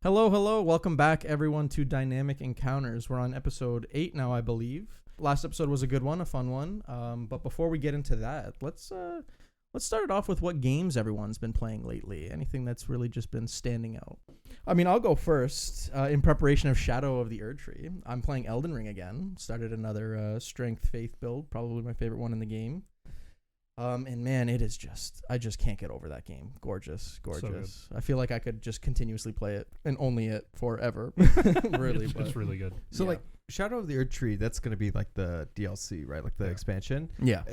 Hello. Welcome back, everyone, to Dienamic Encounters. We're on episode 8 now, I believe. Last episode was a good one, a fun one. But before we get into that, let's start it off with what games everyone's been playing lately. Anything that's really just been standing out. I mean, I'll go first. In preparation of Shadow of the Erdtree, I'm playing Elden Ring again. Started another Strength Faith build, probably my favorite one in the game. And man, it is I just can't get over that game. Gorgeous. So I feel like I could just continuously play it and only it forever. Really, it's really good. So like Shadow of the Erdtree, that's going to be like the DLC, right? Like the expansion. Yeah.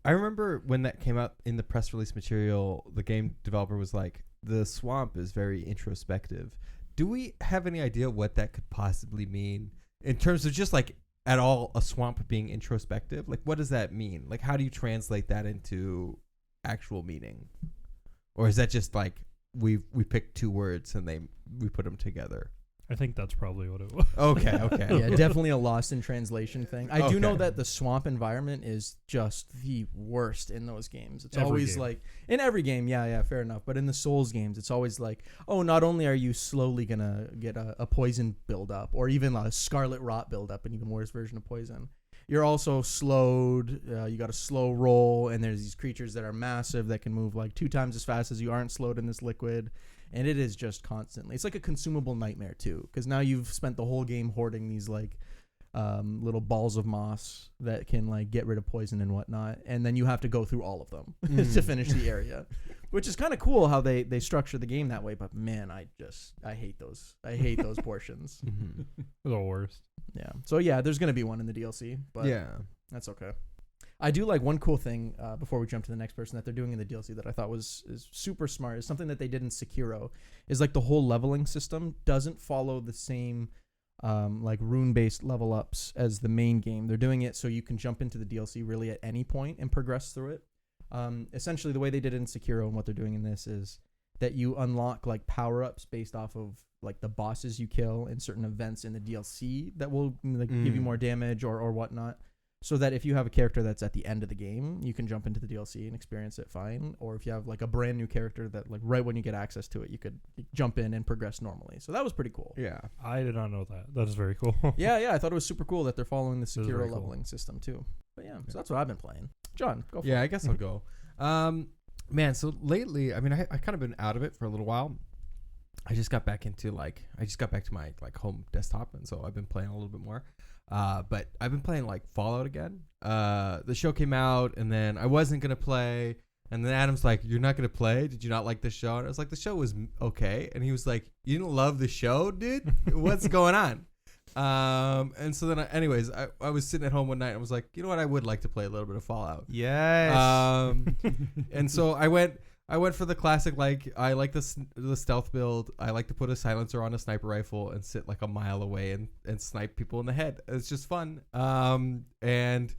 I remember when that came out in the press release material, the game developer was like, the swamp is very introspective. Do we have any idea what that could possibly mean in terms of just like at all a swamp being introspective? Like, what does that mean? Like, how do you translate that into actual meaning? Or is that just like we picked two words and we put them together? I think that's probably what it was. Okay. Yeah, definitely a lost in translation thing. I do know that the swamp environment is just the worst in those games. It's always like in every game. Yeah, fair enough. But in the Souls games, it's always like, oh, not only are you slowly gonna get a poison buildup or even a scarlet rot buildup, an even worse version of poison, you're also slowed. You got a slow roll, and there's these creatures that are massive that can move like 2 times as fast as you aren't slowed in this liquid. And it is just constantly. It's like a consumable nightmare too, because now you've spent the whole game hoarding these like little balls of moss that can like get rid of poison and whatnot, and then you have to go through all of them to finish the area, which is kind of cool how they structure the game that way. But man, I hate those. I hate those portions. The worst. Yeah. So yeah, there's gonna be one in the DLC, but that's okay. I do like one cool thing before we jump to the next person that they're doing in the DLC that I thought is super smart. Is something that they did in Sekiro. Is like the whole leveling system doesn't follow the same like rune-based level ups as the main game. They're doing it so you can jump into the DLC really at any point and progress through it. Essentially, the way they did it in Sekiro and what they're doing in this is that you unlock like power-ups based off of like the bosses you kill and certain events in the DLC that will like give you more damage or whatnot. So that if you have a character that's at the end of the game, you can jump into the DLC and experience it fine. Or if you have like a brand new character that like right when you get access to it, you could jump in and progress normally. So that was pretty cool. Yeah. I did not know that. That is very cool. Yeah. I thought it was super cool that they're following the Sekiro leveling system too. But so that's what I've been playing. John, go for it. Yeah, I guess I'll go. Man, so lately, I mean, I kind of been out of it for a little while. I just got back to my like home desktop, and so I've been playing a little bit more. But I've been playing like Fallout again. The show came out, and then I wasn't gonna play, and then Adam's like, "You're not gonna play? Did you not like the show?" And I was like, "The show was okay." And he was like, "You didn't love the show, dude? What's going on?" And so then, anyways, I was sitting at home one night and I was like, "You know what? I would like to play a little bit of Fallout." Yes. And so I went for the classic, like, I like the stealth build. I like to put a silencer on a sniper rifle and sit like a mile away and snipe people in the head. It's just fun. And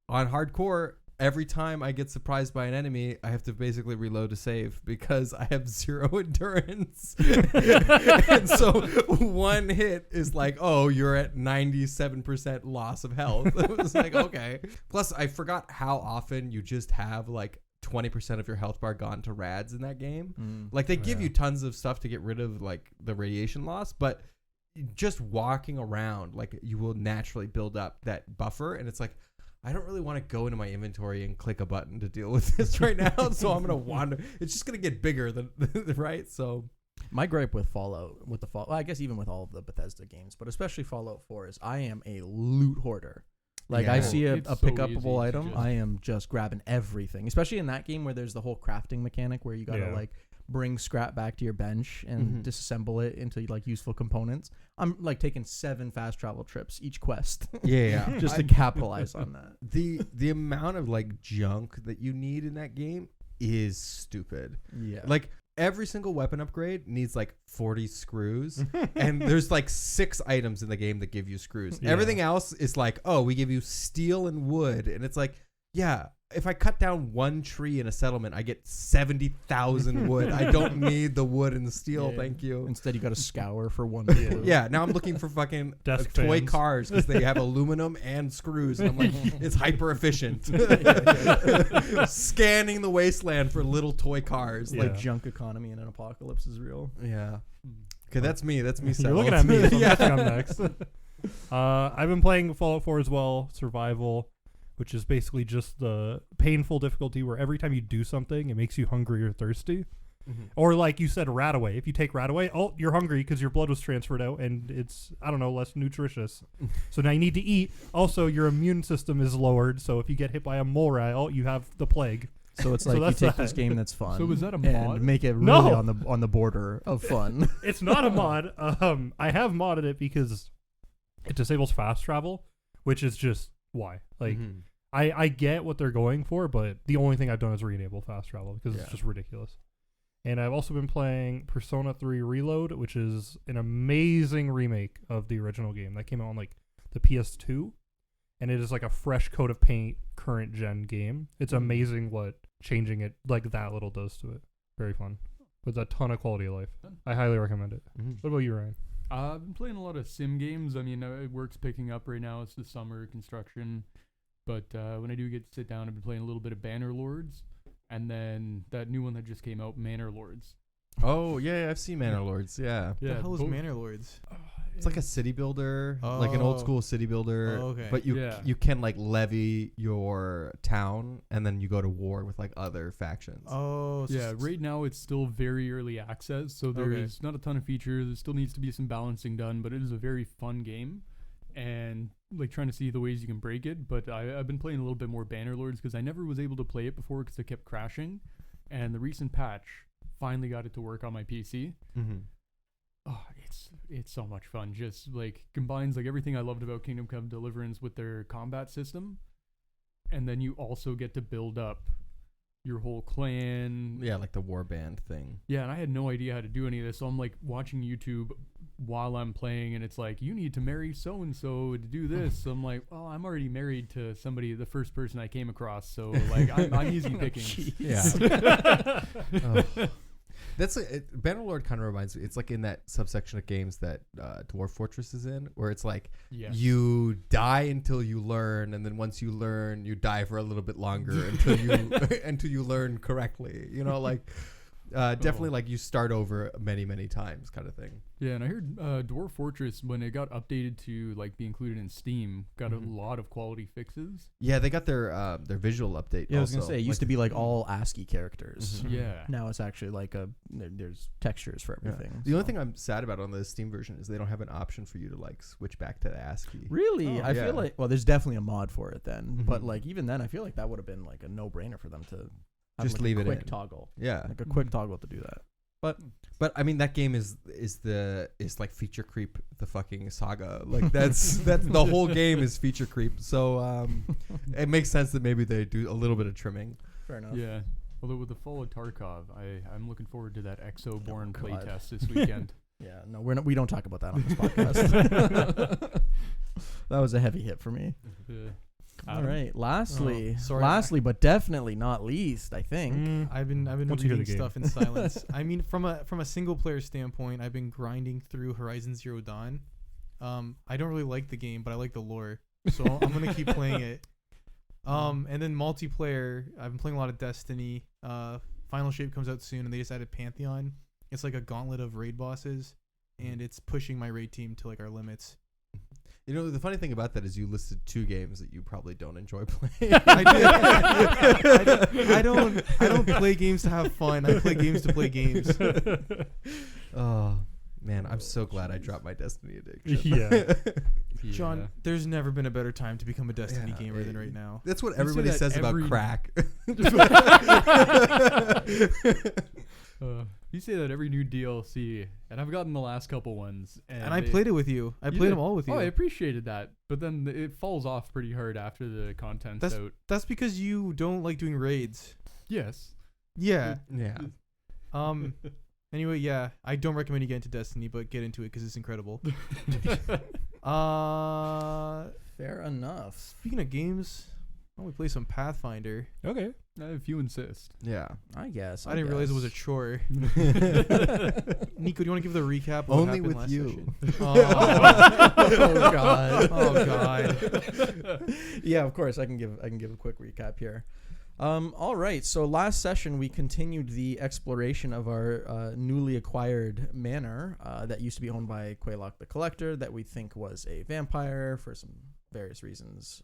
on hardcore, every time I get surprised by an enemy, I have to basically reload to save because I have 0 endurance. And so one hit is like, oh, you're at 97% loss of health. It was like, okay. Plus, I forgot how often you just have like 20% of your health bar gone to rads in that game. Like they give you tons of stuff to get rid of like the radiation loss, but just walking around, like you will naturally build up that buffer. And it's like, I don't really want to go into my inventory and click a button to deal with this right now. So I'm going to wander. It's just going to get bigger than right. So my gripe with Fallout, I guess even with all of the Bethesda games, but especially Fallout 4 is I am a loot hoarder. Like I see a pick-upable item, I am just grabbing everything. Especially in that game where there's the whole crafting mechanic where you gotta like bring scrap back to your bench and disassemble it into like useful components. I'm like taking 7 fast travel trips each quest. Just to capitalize on that. The amount of like junk that you need in that game is stupid. Yeah. Like every single weapon upgrade needs like 40 screws and there's like 6 items in the game that give you screws. Everything else is like, oh, we give you steel and wood, and it's like, yeah, if I cut down one tree in a settlement, I get 70,000 wood. I don't need the wood and the steel. Thank you. Instead, you got to scour for one. Now I'm looking for fucking toy cars because they have aluminum and screws. And I'm like, it's hyper efficient. Scanning the wasteland for little toy cars. Like junk economy in an apocalypse is real. Yeah. Okay, that's me. That's me. You're looking at me. So yeah. I'm next. I've been playing Fallout 4 as well, survival, which is basically just the painful difficulty where every time you do something, it makes you hungry or thirsty. Mm-hmm. Or like you said, rat away. If you take rat away, oh, you're hungry because your blood was transferred out and it's, I don't know, less nutritious. So now you need to eat. Also, your immune system is lowered. So if you get hit by a mole rat, oh, you have the plague. So it's like you take this game that's fun. So is that a mod? And make it really on the border of fun. It's not a mod. I have modded it because it disables fast travel, which is just why. Like, I get what they're going for, but the only thing I've done is re-enable fast travel because it's just ridiculous. And I've also been playing Persona 3 Reload, which is an amazing remake of the original game that came out on like the PS2. And it is like a fresh coat of paint, current gen game. It's amazing what changing it like that little does to it. Very fun. With a ton of quality of life. I highly recommend it. What about you, Ryan? I've been playing a lot of sim games. I mean, work's picking up right now. It's the summer construction. But when I do get to sit down, I've been playing a little bit of Banner Lords. And then that new one that just came out, Manor Lords. Oh, yeah, I've seen Manor Lords, yeah. The hell is Manor Lords? It's like a city builder, like an old school city builder. Oh, okay. But you can like levy your town, and then you go to war with like other factions. Oh, yeah. Right now it's still very early access, so there is not a ton of features. There still needs to be some balancing done, but it is a very fun game, and like trying to see the ways you can break it. But I've been playing a little bit more Banner Lords because I never was able to play it before because it kept crashing, and the recent patch finally got it to work on my PC. Oh, it's so much fun. Just like combines like everything I loved about Kingdom Come Deliverance with their combat system, and then you also get to build up your whole clan. Yeah, like the warband thing. Yeah, and I had no idea how to do any of this, so I'm like watching YouTube while I'm playing, and it's like, you need to marry so and so to do this. So I'm like, well, I'm already married to somebody, the first person I came across, so like I'm easy picking. Yeah. That's Banner Lord kind of reminds me. It's like in that subsection of games that Dwarf Fortress is in, where it's like you die until you learn, and then once you learn, you die for a little bit longer until you learn correctly. You know, like definitely like you start over many times, kind of thing. Yeah, and I heard Dwarf Fortress, when it got updated to like be included in Steam, got a lot of quality fixes. Yeah, they got their visual update. Yeah, also. I was gonna say it used to be like all ASCII characters. Yeah, now it's actually like there's textures for everything. Yeah. The only thing I'm sad about on the Steam version is they don't have an option for you to like switch back to ASCII. Really? I feel like there's definitely a mod for it then, but like even then, I feel like that would have been like a no-brainer for them to just like leave a it quick in. toggle. Yeah, like a quick toggle to do that. But I mean, that game is like feature creep, the fucking saga. Like that's the whole game is feature creep. So it makes sense that maybe they do a little bit of trimming. Fair enough. Yeah. Although with the fall of Tarkov, I'm looking forward to that Exoborn playtest this weekend. Yeah, no, we don't talk about that on this podcast. That was a heavy hit for me. All right. Lastly, but definitely not least, I think. I've been reading stuff in silence. I mean, from a single player standpoint, I've been grinding through Horizon Zero Dawn. I don't really like the game, but I like the lore, so I'm gonna keep playing it. And then multiplayer, I've been playing a lot of Destiny. Final Shape comes out soon, and they just added Pantheon. It's like a gauntlet of raid bosses, and it's pushing my raid team to like our limits. You know, the funny thing about that is you listed 2 games that you probably don't enjoy playing. I don't play games to have fun. I play games to play games. Oh, man, I'm so glad I dropped my Destiny addiction. Yeah. John, there's never been a better time to become a Destiny gamer than right now. That's what everybody says about crack. You say that every new DLC, and I've gotten the last couple ones. And I played it with you. I played them all with you. Oh, I appreciated that. But then it falls off pretty hard after the content's out. That's because you don't like doing raids. Yes. Yeah. Yeah. Anyway, yeah. I don't recommend you get into Destiny, but get into it because it's incredible. Fair enough. Speaking of games, why don't we play some Pathfinder? Okay. If you insist. Yeah. I guess. I didn't realize it was a chore. Nico, do you want to give the recap of Only what happened with last you. session? Oh God. Oh God. Yeah, of course. I can give a quick recap here. All right. So last session we continued the exploration of our newly acquired manor that used to be owned by Qhallaqh the Collector, that we think was a vampire for some various reasons.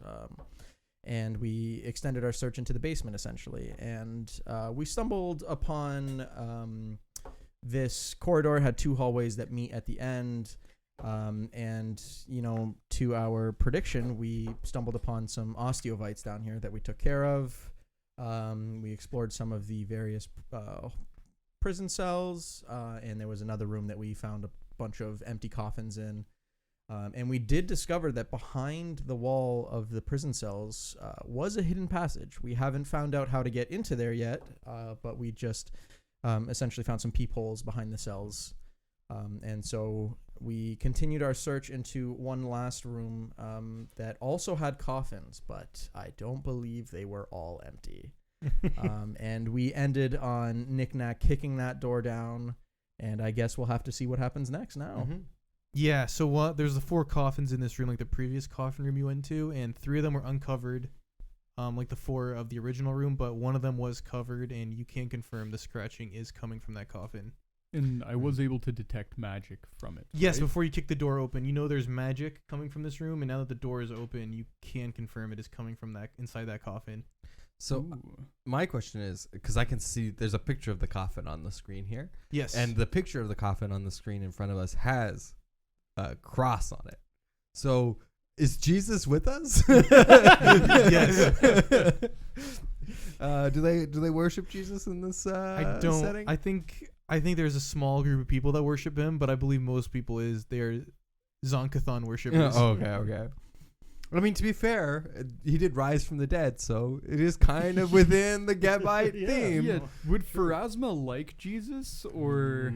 And we extended our search into the basement essentially, and we stumbled upon this corridor. Had 2 hallways that meet at the end. And to our prediction, we stumbled upon some osteovites down here that we took care of. We explored some of the various prison cells, and there was another room that we found a bunch of empty coffins in. And we did discover that behind the wall of the prison cells was a hidden passage. We haven't found out how to get into there yet, but we just essentially found some peepholes behind the cells. And so we continued our search into one last room that also had coffins, but I don't believe they were all empty. And we ended on Knick-Knack kicking that door down, and I guess we'll have to see what happens next now. Mm-hmm. Yeah, so there's the 4 coffins in this room, like the previous coffin room you went to, and 3 of them were uncovered, like the 4 of the original room, but one of them was covered, and you can confirm the scratching is coming from that coffin. And I was able to detect magic from it. Yes, right? before you kick the door open, there's magic coming from this room, and now that the door is open, you can confirm it is coming from that inside that coffin. So my question is, because I can see there's a picture of the coffin on the screen here. Yes. And the picture of the coffin on the screen in front of us has a cross on it. So is Jesus with us? Yes. Do they worship Jesus in this I don't. setting? I think there's a small group of people that worship him, but I believe most people they're Zonkathon worshippers. Oh, okay. I mean, to be fair, he did rise from the dead, so it is kind of within the Gebite theme. Yeah. Would Pharasma like Jesus, or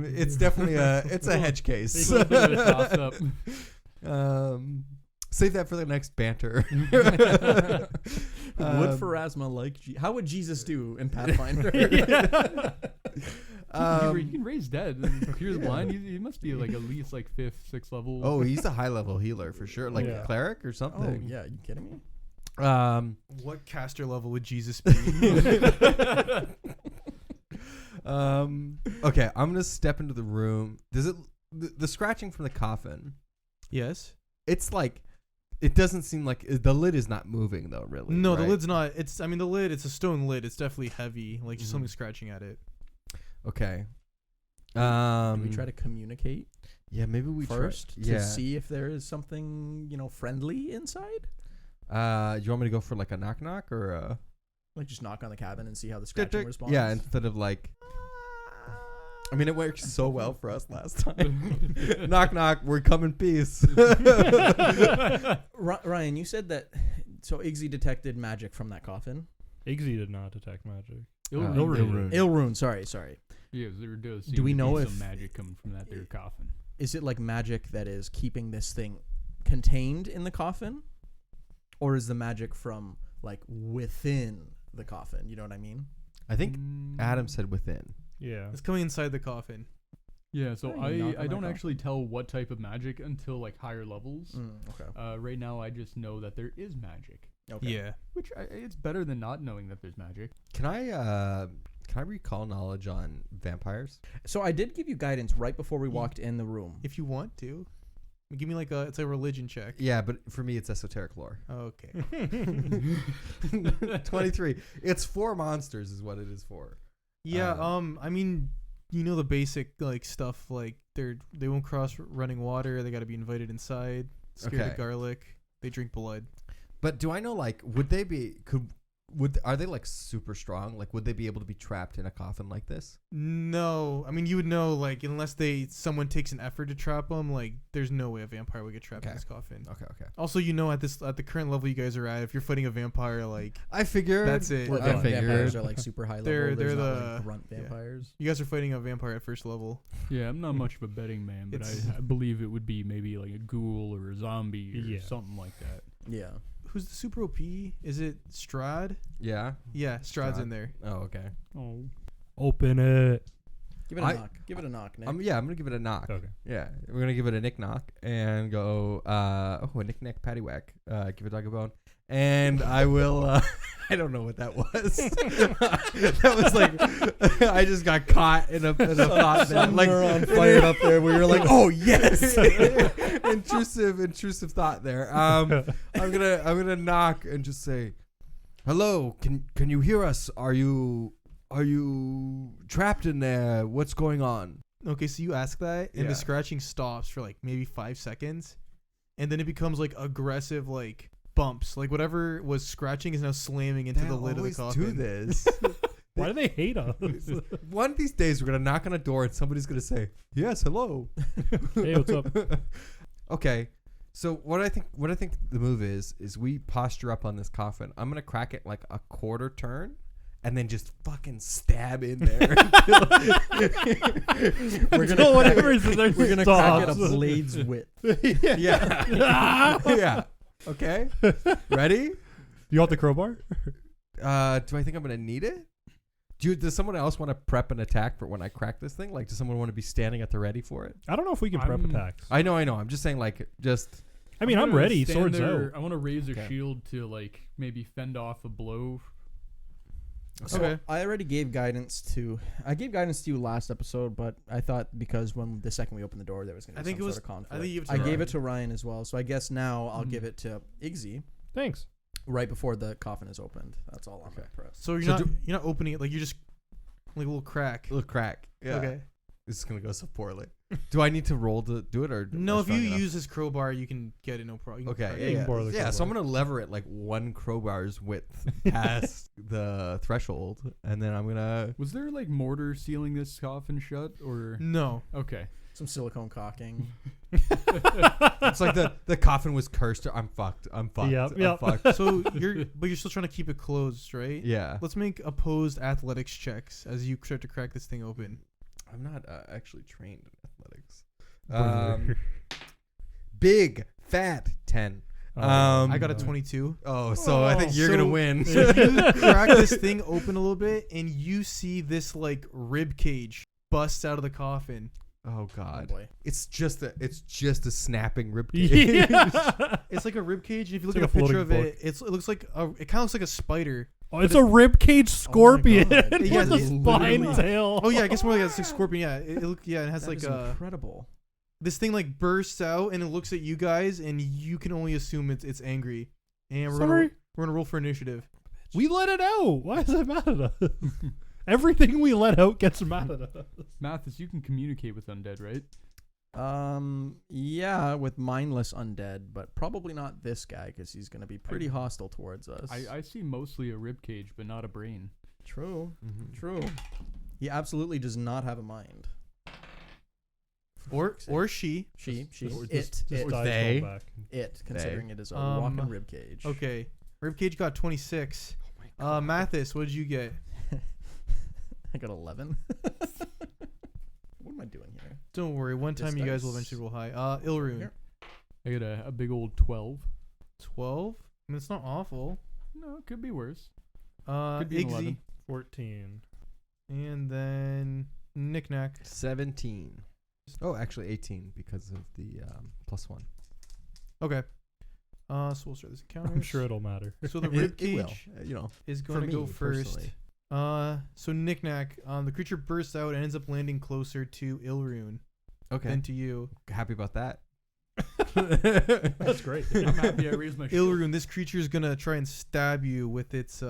it's definitely it's a hedge case. a bit of a toss-up. Save that for the next banter. Would Pharasma like how would Jesus do in Pathfinder? He can raise dead and cure the blind. He must be like at least like 5th, 6th level. Oh, he's a high level healer for sure, like a cleric or Oh something. yeah, you kidding me? What caster level would Jesus be? Okay, I'm gonna step into the room. Does it the scratching from the coffin? Yes. It's like it doesn't seem like the lid is not moving though. Really? No, right? the lid's not. The lid. It's a stone lid. It's definitely heavy. Like just something scratching at it. Okay. Do we try to communicate? Yeah, maybe we first try, to see if there is something friendly inside. You want me to go for like a knock or like just knock on the cabin and see how the scratching responds? Yeah, instead of like. I mean, it worked so well for us last time. Knock, knock. We're coming, peace. Ryan, you said that. So Iggsy detected magic from that coffin. Iggsy did not detect magic. Ilrune. Sorry. Yeah, there does. Do we know if some magic coming from that there coffin? Is it like magic that is keeping this thing contained in the coffin, or is the magic from like within the coffin? You know what I mean? I think Adam said within. Yeah, it's coming inside the coffin. Yeah, so I don't actually tell what type of magic until like higher levels. Okay. Right now, I just know that there is magic. Okay. Yeah. Which it's better than not knowing that there's magic. Can I recall knowledge on vampires? So I did give you guidance right before we walked in the room. If you want to. Give me it's a religion check. Yeah, but for me it's esoteric lore. Okay. 23. It's 4 monsters is what it is for. Yeah, I mean, the basic stuff like they won't cross running water, they got to be invited inside, scared of garlic, they drink blood. But do I know are they like super strong? Like would they be able to be trapped in a coffin like this? No. I mean, you would know unless someone takes an effort to trap them, there's no way a vampire would get trapped in this coffin. Okay. Also, at the current level you guys are at, if you're fighting a vampire, I figured that's it. Well, vampires are super high level. They're There's the not, grunt vampires. You guys are fighting a vampire at first level. Yeah, I'm not much of a betting man, but I believe it would be maybe like a ghoul or a zombie or something like that. Yeah. Who's the super OP? Is it Strahd? Yeah. Yeah, Strahd's in there. Oh, okay. Oh, open it. Give it a knock. Give it a knock, Nick. I'm gonna give it a knock. Okay. Yeah, we're gonna give it a Nick knock and go. A Nick Nack Paddywhack. Give a dog a bone, and I will. I don't know what that was. That was like I just got caught in a thought there, like neuron fired up there. We were like, oh yes, intrusive thought there. I'm gonna knock and just say, hello. Can you hear us? Are you trapped in there? What's going on? Okay, so you ask that, and the scratching stops for like maybe 5 seconds, and then it becomes like aggressive, like bumps. Like whatever was scratching is now slamming into the lid of the coffin. Do this. Why do they hate us? One of these days, we're gonna knock on a door, and somebody's gonna say, "Yes, hello." Hey, what's up? Okay, so what I think the move is we posture up on this coffin. I'm gonna crack it like a quarter turn. And then just fucking stab in there. We're gonna crack it a blade's width. Yeah. Okay. Ready? You want the crowbar? Do I think I'm gonna need it? Does someone else want to prep an attack for when I crack this thing? Like, does someone want to be standing at the ready for it? I don't know if we can prep attacks. I know. I'm just saying, like, just. I mean, I'm ready. Swords out. I want to raise a shield to like maybe fend off a blow. So okay. I already gave guidance to. I gave guidance to you last episode, but I thought because when the second we opened the door, there was going to be some sort of conflict. I gave it to Ryan as well, so I guess now I'll give it to Igzy. Thanks. Right before the coffin is opened. That's all I'm going to press. So you're not opening it, like you're just like a little crack. Yeah. Okay. This is gonna go so poorly. Do I need to roll to do it or no? If you use this crowbar, you can get it no problem. Okay, yeah. So I'm gonna lever it like one crowbar's width past the threshold, and then I'm gonna. Was there like mortar sealing this coffin shut or no? Okay, some silicone caulking. It's like the coffin was cursed. I'm fucked. Yep. Fucked. So you're still trying to keep it closed, right? Yeah. Let's make opposed athletics checks as you start to crack this thing open. I'm not actually trained in athletics. Big fat 10. I got a 22. So I think you're gonna win. So you crack this thing open a little bit, and you see this like rib cage busts out of the coffin. Oh God! Oh boy. It's just a snapping rib cage. Yeah. It's like a rib cage, and if you look at a picture of it, it looks like it kind of looks like a spider. Oh, it's a rib cage scorpion with a spine tail. Oh yeah, I guess more like a scorpion. Yeah, it has that like incredible. This thing like bursts out and it looks at you guys, and you can only assume it's angry. And we're gonna roll for initiative. We let it out. Why is it mad at us? Everything we let out gets mad at us. Mathis, you can communicate with undead, right? Yeah, with mindless undead, but probably not this guy because he's gonna be pretty hostile towards us. I see mostly a rib cage, but not a brain. True. He absolutely does not have a mind. Or she. Considering it is a walking rib cage. Okay, rib cage got 26. Mathis, what did you get? I got 11. What am I doing here? Don't worry. One time you guys will eventually roll high. Ilrune. I got a big old 12. 12? I mean, it's not awful. No, it could be worse. Could be 11. 14. And then Knick-Knack. 17. Oh, actually 18 because of the +1. Okay. So we'll start this encounter. I'm sure it'll matter. So the rib cage is for going to me, go first. personally. So Knick-Knack, the creature bursts out and ends up landing closer to Ilrune than to you. Happy about that. That's great. I'm happy I raised my shield. Ilrune, this creature is gonna try and stab you with its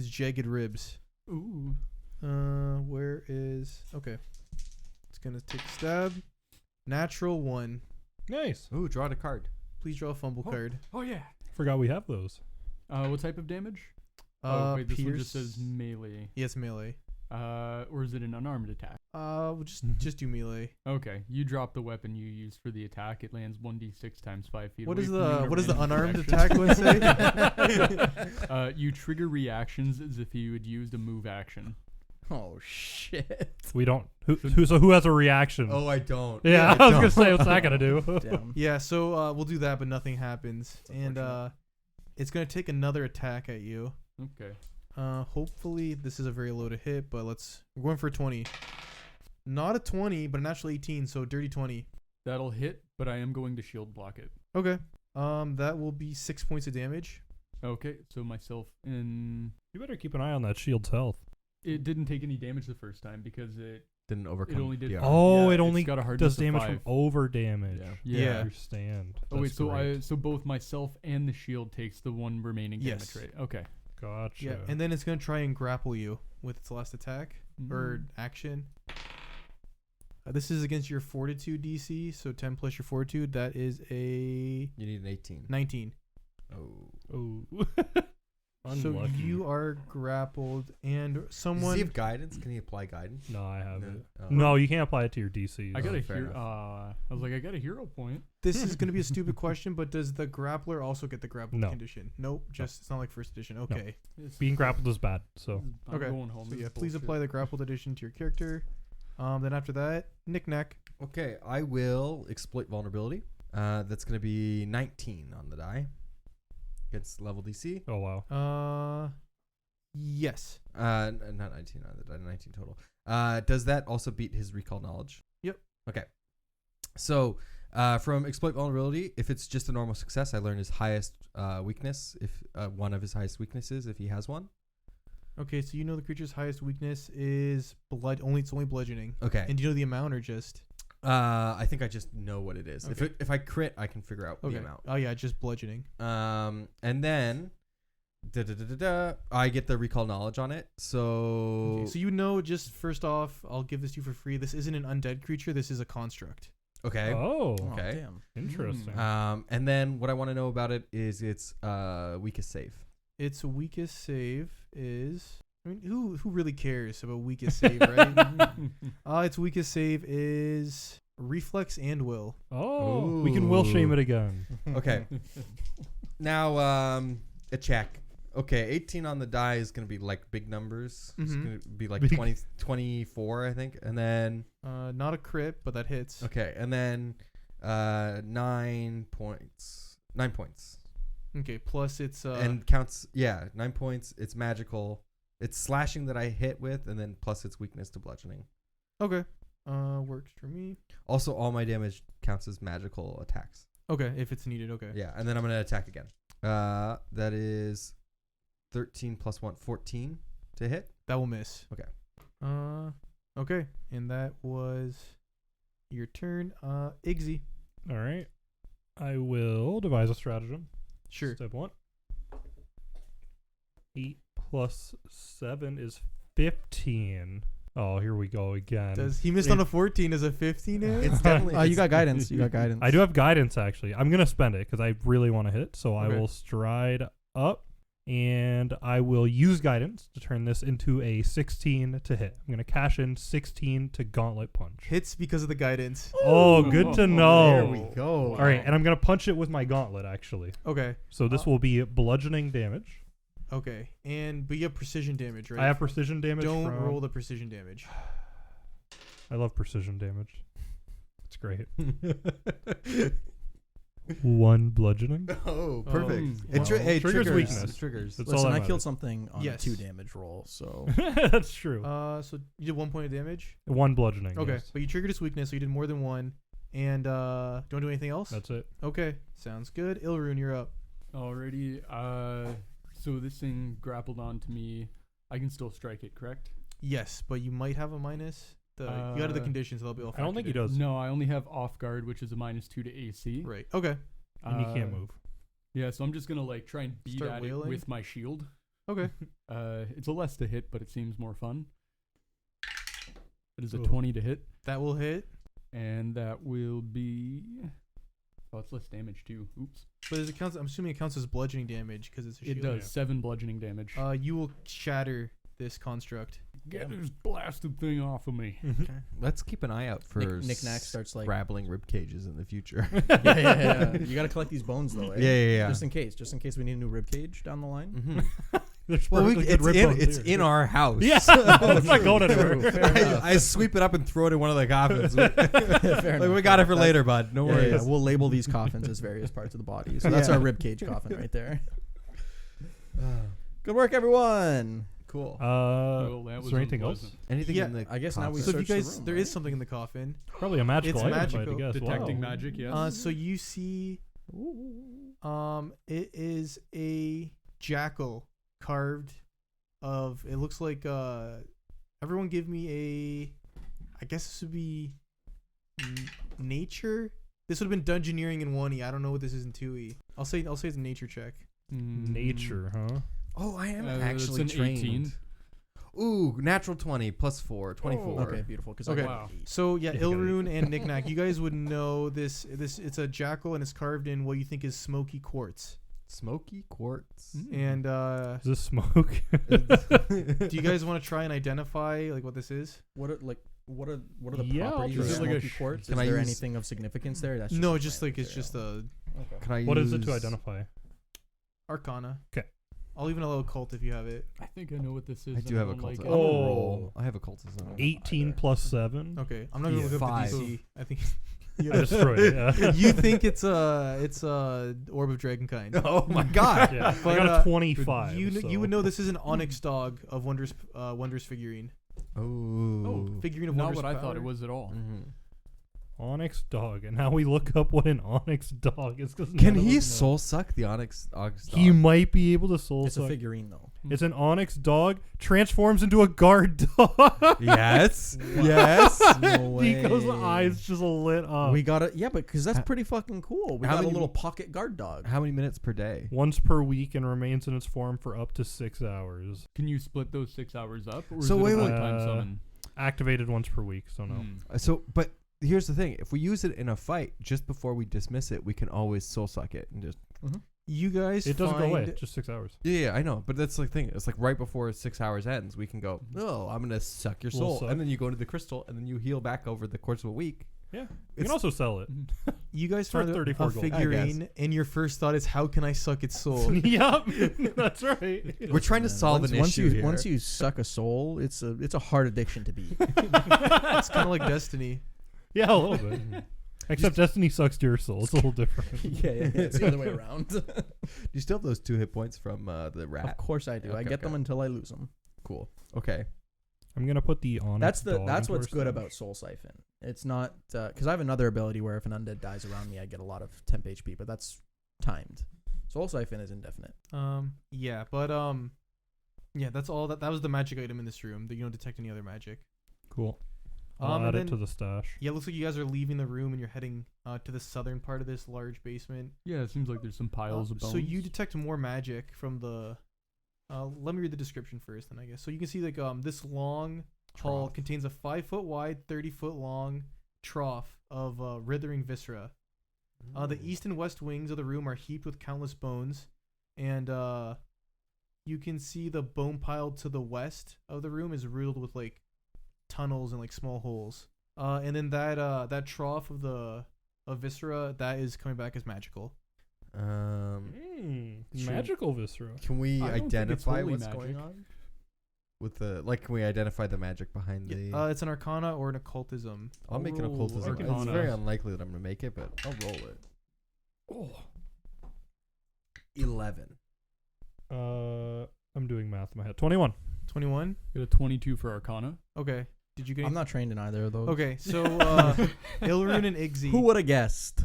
jagged ribs. Ooh. Where is It's gonna take a stab. Natural 1. Nice. Ooh, draw a card. Please draw a fumble card. Oh yeah. Forgot we have those. What type of damage? Wait, this one just says melee. Yes, melee. Or is it an unarmed attack? We'll just do melee. Okay, you drop the weapon you used for the attack. It lands 1d6 times 5 feet. What away does from you in a what does the random unarmed direction. attack one say? You trigger reactions as if you had used a move action. Oh shit! We don't. Who has a reaction? Oh, I don't. Yeah, I was gonna say, what's that gonna do? Damn. Yeah, so we'll do that, but nothing happens, and it's gonna take another attack at you. Okay. Hopefully this is a very low to hit, but we're going for a 20. Not a 20, but an actual 18, so dirty 20. That'll hit, but I am going to shield block it. Okay. That will be 6 points of damage. Okay, so myself and You better keep an eye on that shield's health. it didn't take any damage the first time because it Didn't overcome. only did- DR. Oh, Yeah, it only it's got a hardness does of damage 5. from over damage. Yeah. I understand. Oh wait, That's so great. so both myself and the shield takes the 1 remaining Yes. damage, right? Okay. Gotcha. Yeah, and then it's gonna try and grapple you with its last attack or action. This is against your Fortitude DC, so 10 plus your Fortitude. That is a You need an 18. 19. Oh. Oh. So Unlucky. you are grappled, and Does someone. he have guidance? Can he apply guidance? No, I haven't. Oh. No, you can't apply it to your DC. I got a fair hero. enough. I was like, I got a hero point. This is gonna be a stupid question, but does the grappler also get the grapple No. condition? Nope. Just it's not like first edition. Okay. Being grappled is bad. So I'm Okay. going home. So This yeah, is please bullshit. apply the grappled addition to your character. Then after that, knick-knack. Okay, I will exploit vulnerability. That's going to be 19 on the die. Against level DC. oh wow. Yes. Not 19 on the die, 19 total. Does that also beat his recall knowledge? Yep. Okay. So, from exploit vulnerability, if it's just a normal success, I learn his highest weakness, if one of his highest weaknesses, if he has one. Okay, so you know the creature's highest weakness is blood. It's only bludgeoning. Okay. And do you know the amount or just? I think I just know what it is. Okay. If I crit, I can figure out Okay. the amount. Oh yeah, just bludgeoning. And then I get the recall knowledge on it. So, Okay, so you know, just first off, I'll give this to you for free. This isn't an undead creature. This is a construct. okay. Oh, Oh, Okay. damn. interesting. And then what I want to know about it is its weakest save. Its weakest save is. I mean, who really cares about weakest save, right? Its weakest save is reflex and will. Oh, we can will shame it again. Okay. Now, a check. Okay, 18 on the die is going to be like big numbers. It's Mhm. going to be like Big. 24, I think. And then, Not a crit, but that hits. okay, and then 9 points. 9 points. Okay, plus it's And counts, 9 points. It's magical. It's slashing that I hit with, and then plus its weakness to bludgeoning. okay. Works for me. Also, all my damage counts as magical attacks. Okay, if it's needed. Okay. Yeah, and then I'm going to attack again. That is 13 plus 1, 14 to hit. That will miss. Okay. Okay, and that was your turn. Iggy. All right. I will devise a stratagem. Sure. Step 1. 8 plus 7 is 15. Oh, here we go again. Does he missed on a 14 as a 15? It's definitely. You got guidance. You got guidance. I do have guidance, actually. I'm going to spend it because I really want to hit. So I Okay. will stride up and I will use guidance to turn this into a 16 to hit. I'm going to cash in 16 to gauntlet punch. Hits because of the guidance. Oh, good to know. There we go. All right. And I'm going to punch it with my gauntlet, actually. Okay. So this will be bludgeoning damage. Okay. But you have precision damage, right? I have precision damage. Don't from- roll the precision damage. I love precision damage. It's great. 1 bludgeoning. Oh, perfect. Oh, It wow. Triggers weakness. It triggers. That's all Listen, that I killed matters. something on Yes. a 2 damage roll, so That's true. So you did 1 point of damage. 1 bludgeoning. Okay. yes. But you triggered its weakness, so you did more than 1. And don't do anything else? That's it. Okay. Sounds good. Ilrune, you're up. Alrighty. So this thing grappled onto me. I can still strike it, correct? Yes, but you might have a minus. You got the conditions, so they'll be all I don't think he factored in. does. No, I only have off guard, which is a -2 to AC. Right. Okay. And you can't move. Yeah, so I'm just gonna like try and beat Start at wailing? it with my shield. Okay. It's a less to hit, but it seems more fun. It is a Ooh. 20 to hit, That will hit. and that will be. Oh, it's less damage too. Oops. But it counts. I'm assuming it counts as bludgeoning damage because it's a shield. It does yeah. 7 bludgeoning damage. You will shatter this construct. Get this blasted thing off of me. Okay. Let's keep an eye out for Knick-Knack starts like scrabbling rib cages in the future. yeah. You got to collect these bones though. Eh? Yeah. Just in case we need a new rib cage down the line. Mhm. There's Well, perfectly good rib bones it's here. in our house. Yeah, it's not going anywhere. I sweep it up and throw it in one of the coffins. Fair Like, enough. we got it for later, bud. No Yeah, worries. yeah, we'll label these coffins as various parts of the body. So that's Yeah. our rib cage coffin right there. Good work, everyone. Cool. Well, that Is was there anything else? unpleasant. Anything yeah, in the I guess now we coffin? So if you search the guys, room, there is right? something in the coffin. Probably a magical It's item, magical. I'd guess. Detecting Wow. magic, yes. So you see, it is a jackal carved of. It looks like everyone give me a. I guess this would be nature. This would have been dungeoneering in 1E. I don't know what this is in 2E. I'll say it's a nature check. Nature, huh? Oh, I am It's actually an trained. 18. Ooh, natural 20 plus 4, 24. Okay, beautiful. Because Okay. Wow. So yeah, You got it. Ilrune and Knickknack, you guys would know this. It's a jackal and it's carved in what you think is smoky quartz. Smoky quartz. And Is this smoke? do you guys want to try and identify like what this is? what are the Yeah, I'll properties try of it. Is it like a smoky quartz? Can Is I there use- anything of significance there? That's No, a just plant like it's just material. a Can I What is it use- to identify? arcana. 'Kay. I'll even allow occult if you have it. I think I know what this is. I do have a don't like cultism. it. I'm a Oh. roll. I have a cultism. 18 plus 7. Okay, I'm not gonna Yeah. look up Five. the DC. I think I destroyed it. Yeah. you think it's a orb of dragonkind. Oh my god. Yeah. But, I got a 25. You would so- know this is an onyx dog of wondrous figurine. Oh. Figurine of Not wondrous what I thought power. it was at all. Mhm. Onyx dog, and now we look up what an onyx dog is. Cause Can none of he us know. soul suck the onyx dog? He might be able to soul It's a suck. figurine though. It's an onyx dog transforms into a guard dog. Yes. Yes. No Nico's way. eyes just lit up. We got it. Yeah, but because that's How- pretty fucking cool. We how got a many- little pocket guard dog. How many minutes per day? Once per week and remains in its form for up to 6 hours. Can you split those 6 hours up? Or So is wait, it a wait. one-time summon? Activated once per week, so no. So, but here's the thing: if we use it in a fight, just before we dismiss it, we can always soul suck it and just. You guys It doesn't go away, find just 6 hours. Yeah, I know, but that's the thing. It's like right before 6 hours ends, we can go. Oh, I'm gonna suck your Little soul, suck. and then you go into the crystal, and then you heal back over the course of a week. Yeah. You It's- can also sell it. you guys For find a 34 gold. figurine, and your first thought is, "How can I suck its soul?" Yup. That's right. We're trying to solve an issue here. Once you suck a soul, it's a hard addiction to beat. It's kind of like Destiny. Yeah, a little bit. Except Destiny sucks to your soul. It's a little different. yeah, it's the other way around. Do you still have those 2 hit points from the rat? Of course I do. I Okay, get them okay. until I lose them. Cool. Okay. I'm gonna put the onyx. dog That's into what's our good stash. about Soul Siphon. It's not because I have another ability where if an undead dies around me, I get a lot of temp HP, but that's timed. Soul Siphon is indefinite. Yeah, but yeah, that's all. That was the magic item in this room. That you don't detect any other magic. Cool. I'll And add it then- to the stash. Yeah, it looks like you guys are leaving the room and you're heading to the southern part of this large basement. Yeah, it seems like there's some piles of bones. So you detect more magic from the. Let me read the description first, then I guess. So you can see like this long hall Trough. contains a 5-foot wide, 30-foot long trough of writhing viscera. The east and west wings of the room are heaped with countless bones, and you can see the bone pile to the west of the room is riddled with like tunnels and like small holes. And then that trough of the viscera that is coming back as magical. Should- Magical viscera. Can we I don't think it's identify holy what's magic. going on with the Can we identify the magic behind the? It's an arcana or an occultism. I'll make an roll occultism. It's Arcana. very unlikely that I'm gonna make it, but I'll roll it. Oh. 11. I'm doing math in my head. 21. 21. Got a 22 for Arcana. Okay. Did you get? I'm not trained in either of those. Okay, so Ilrune and Igzy. Who would have guessed?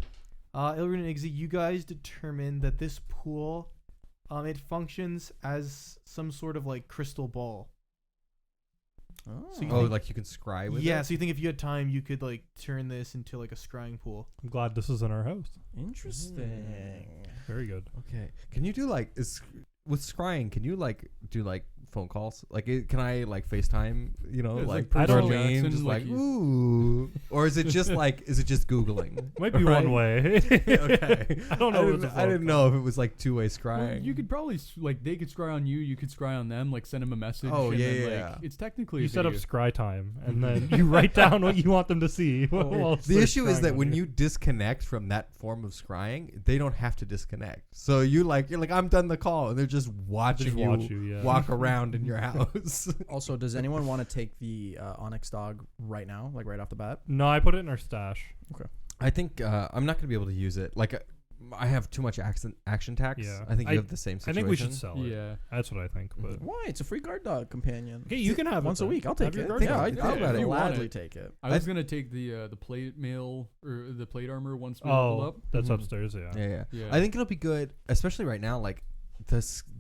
Ilrune and Igzy, you guys determined that this pool, it functions as some sort of like crystal ball. So you Oh, think- like you can scry with Yeah, it? so you think if you had time, you could like turn this into like a scrying pool. I'm glad this is in our house. Interesting. Very good. Okay. Can you do like with scrying? Can you like do like phone calls? Like, can I like FaceTime? You know, Yeah, it's like like I don't- Darlene, Jackson, just like like you- ooh, or is it just Googling? Might be Right. one way. Okay. I don't know. if it's a I phone didn't call. know if it was like 2-way Well, scrying. you could probably like they could scry on you, you could scry on them, like send them a message. Oh, and yeah, then, yeah, like, yeah. It's technically You a set up video. scry time, and then you write down what you want them to see. while The they're issue is scrying that on when you disconnect from that form of scrying, they don't have to disconnect. So you're like, I'm done the call, and they're just They watching just you, watch you, yeah. walk around in your house. Also, does anyone want to take the Onyx dog right now, like right off the bat? No, I put it in our stash. I think I'm not gonna be able to use it. Like, I have too much action tax. Yeah. I think I- you have the same I situation. think we should sell it. Yeah. That's what I think. But Why? It's a free guard dog companion. okay, you can have once it a then. week. I'll Have take your it. guard Yeah, dog. I'd think about it. gladly take it. I was gonna take the plate mail or the plate armor once we level Oh, up. that's Mhm. upstairs. Yeah. Yeah. Yeah. I think it'll be good, especially right now. Like,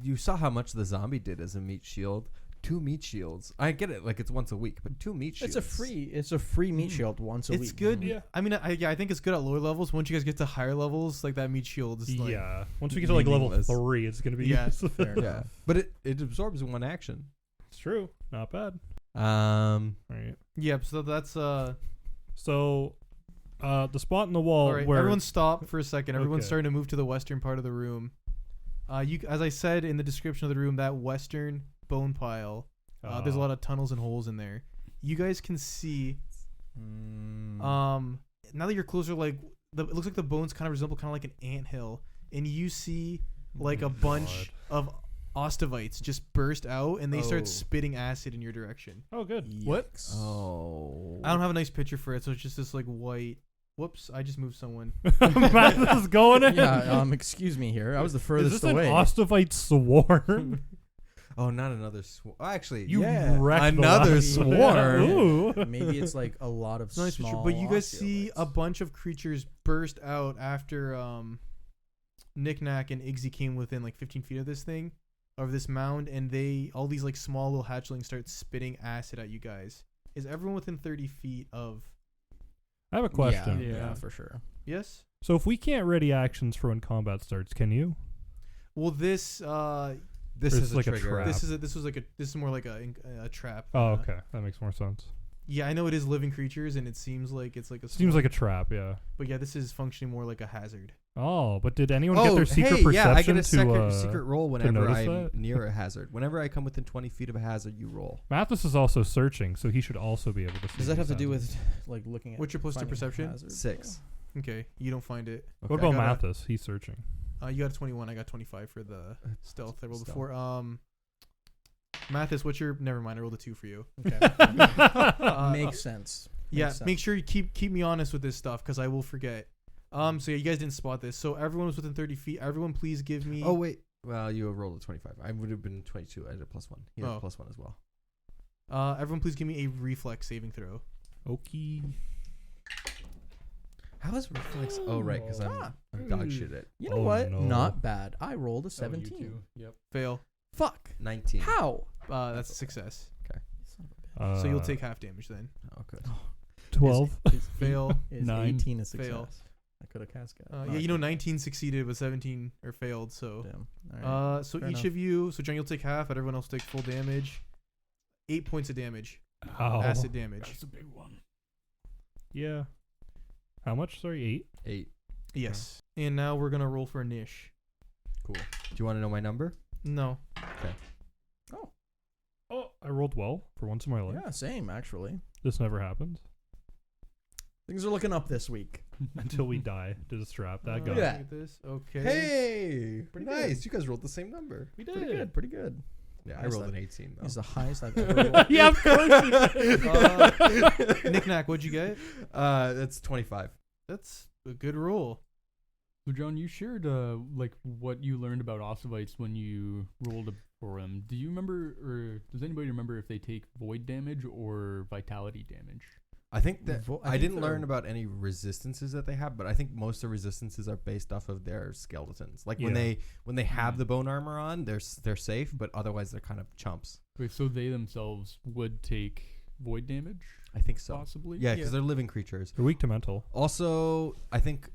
you saw how much the zombie did as a meat shield. 2 meat shields. I get it, like it's once a week, but 2 meat shields. It's a free meat shield once a week. It's good. Yeah. I mean, I think it's good at lower levels. Once you guys get to higher levels, like that meat shield is like Yeah. Once we get to like level meaningless. 3, it's gonna be Yeah. Fair enough. Yeah, but it absorbs in one action. It's true. Not bad. Right. Yep. So that's So, the spot in the wall all right. where Everyone stop for a second. Everyone's Okay. starting to move to the western part of the room. As I said in the description of the room, that western bone pile. There's a lot of tunnels and holes in there. You guys can see. Now that you're closer, like it looks like the bones kind of resemble kind of like an anthill, and you see like a bunch of ostovites just burst out, and they start spitting acid in your direction. Oh, good. What? Oh. I don't have a nice picture for it, so it's just this like white. Whoops! I just moved someone. Matt is going in. Yeah. Excuse me here. I was the Is furthest this away. an ostovite swarm? Oh, not another swarm. Actually, You Yeah. wrecked the Another last- swarm. Ooh. Maybe it's like a lot of It's a nice picture, small. but you guys see a osteoids. bunch of creatures burst out after Knick-Knack and Iggsy came within like 15 feet of this thing, of this mound, and all these like small little hatchlings start spitting acid at you guys. Is everyone within 30 feet of? I have a question. Yeah, for sure. Yes. So if we can't ready actions for when combat starts, can you? Well, this this Or is it's a like a trigger. trap. this is more like a trap. Oh, okay. That makes more sense. Yeah, I know it is living creatures, and it seems like it's like a. Seems swarm, like a trap, yeah. But yeah, this is functioning more like a hazard. Oh, but did anyone get their secret hey, perception yeah, I get a to secret roll whenever notice I'm that? near a hazard. Whenever I come within 20 feet of a hazard, you roll. Mathis is also searching, so he should also be able to see. Does that have to these do hazards. with like looking at? What's your plus to finding perception? hazards? 6. Okay, you don't find it. What Okay. about I got Mathis? He's searching. You got a 21. I got 25 for the stealth I rolled Stealth. before. Mathis, what's your? Never mind. I rolled a 2 for you. Okay. Makes sense. Yeah, Makes make sense. sure you keep me honest with this stuff because I will forget. So yeah, you guys didn't spot this. So everyone was within 30 feet. Everyone, please give me. Oh, wait. Well, you rolled a 25. I would have been 22. I had a +1. He had a +1 as well. Everyone, please give me a reflex saving throw. Okay. How is reflex? Oh, right, because I'm dog shit at You know Oh, what? no. Not bad. I rolled a Oh, you 17. too. Yep. Fail. Fuck. 19. How? That's a success. Son of a bitch. So you'll take half damage then. Oh, good. 12. Fail. Is 9. 18 a success? Fail. I could have cast it. Yeah, 19 succeeded, but 17 or failed. So. Damn. All right. So Fair each enough. of you. So John, you'll take half, but everyone else will take full damage. 8 points of damage. Ow. Acid damage. That's a big one. Yeah. How much? Sorry, 8. 8. Yes. And now we're gonna roll for Nish. Cool. Do you want to know my number? No. Oh, I rolled well for once in my life. Yeah, same actually. This never happens Things are looking up this week. until we die to the strap. That guy. Look Yeah. at this. Okay. Hey! Pretty nice. You guys rolled the same number. We Pretty good. Pretty good. Yeah, I Nice. rolled an 18. It's Though. the highest I've ever rolled. Yeah, of course. Knick-Knack, what'd you get? That's 25. That's a good roll. So John, you shared like what you learned about ostovites when you rolled for them. Do you remember, or does anybody remember if they take void damage or vitality damage? I think that I I think didn't they're- learn about any resistances that they have, but I think most of the resistances are based off of their skeletons. Like when Yeah. they have the bone armor on, they're safe, but otherwise they're kind of chumps. Wait, so they themselves would take void damage, I think so. possibly? Yeah, because they're living creatures. They're weak to mental. Also, I think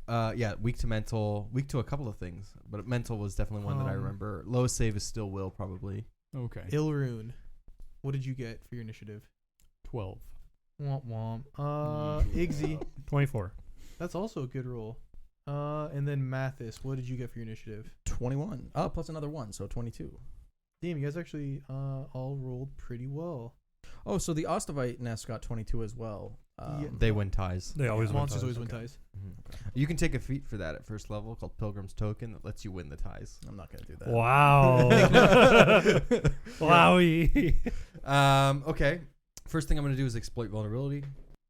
weak to mental, weak to a couple of things, but mental was definitely one that I remember. Lowest save is still will probably. Okay. Ilrune, what did you get for your initiative? 12. Womp womp. Iggsy, 24. that's also a good roll. And then Mathis, what did you get for your initiative? 21. Plus another 1, so 22. Damn, you guys actually all rolled pretty well. Oh, so the Ostovite nest got 22 as well. They win ties. They always win Monsters ties. always win Okay. ties. You can take a feat for that at first level called Pilgrim's Token that lets you win the ties. I'm not going to do that. Wow. Wowie. Okay. First thing I'm going to do is exploit vulnerability.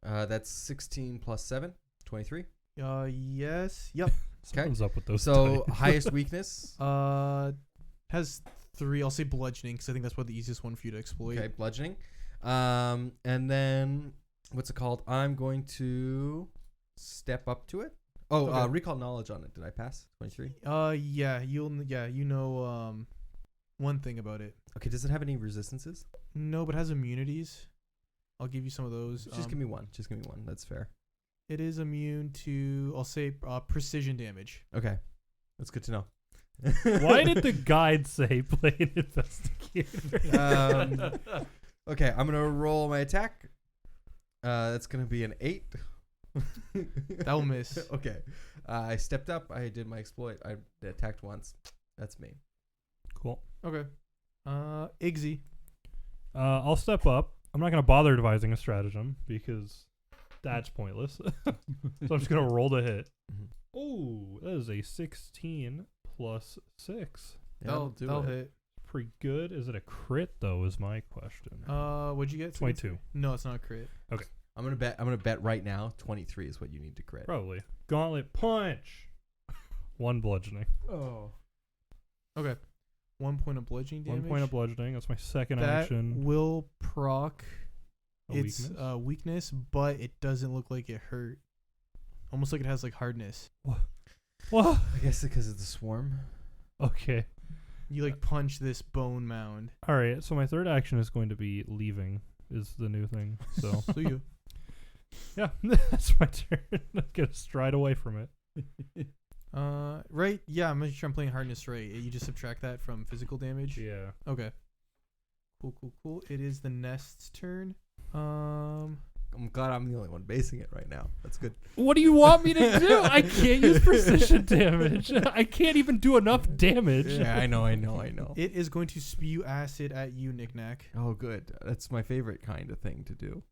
That's 16 plus 7, 23. Yes. Yep. Something's up with those. So dice. highest weakness. Has 3. I'll say bludgeoning because I think that's probably the easiest one for you to exploit. Okay, bludgeoning. And then what's it called? I'm going to step up to it. Oh, Okay. recall knowledge on it. Did I pass? 23. You know one thing about it. Okay. Does it have any resistances? No, but it has immunities. I'll give you some of those. Just give me one. Just give me one. That's fair. It is immune to, I'll say, precision damage. Okay, that's good to know. Why did the guide say play an investigator? Okay, I'm gonna roll my attack. That's gonna be an 8. That'll miss. Okay, I stepped up. I did my exploit. I attacked once. That's me. Cool. Okay. Igzy. I'll step up. I'm not going to bother devising a stratagem because that's pointless. So I'm just going to roll to hit. Oh, that is a 16 plus 6. Yeah, That'll hit. Pretty good. Is it a crit though? Is my question. What'd you get? 22. No, it's not a crit. Okay. I'm gonna bet right now 23 is what you need to crit. Probably. Gauntlet punch. 1 bludgeoning. Oh. Okay. 1 point of bludgeoning damage. 1 point of bludgeoning. That's my second that action. will proc A its weakness, but it doesn't look like it hurt. Almost like it has like hardness. What? I guess because of the swarm. Okay. You like punch this bone mound. All right. So my third action is going to be leaving. Is the new thing. So So you. yeah, that's my turn. I'm gonna stride away from it. Right? Yeah, I'm making sure I'm playing hardness right. You just subtract that from physical damage. Yeah. Okay. Cool. It is the nest's turn. I'm glad I'm the only one basing it right now. That's good. What do you want me to do? I can't use precision damage. I can't even do enough damage. Yeah, I know. It is going to spew acid at you, Knick-Knack. Oh, good. That's my favorite kind of thing to do.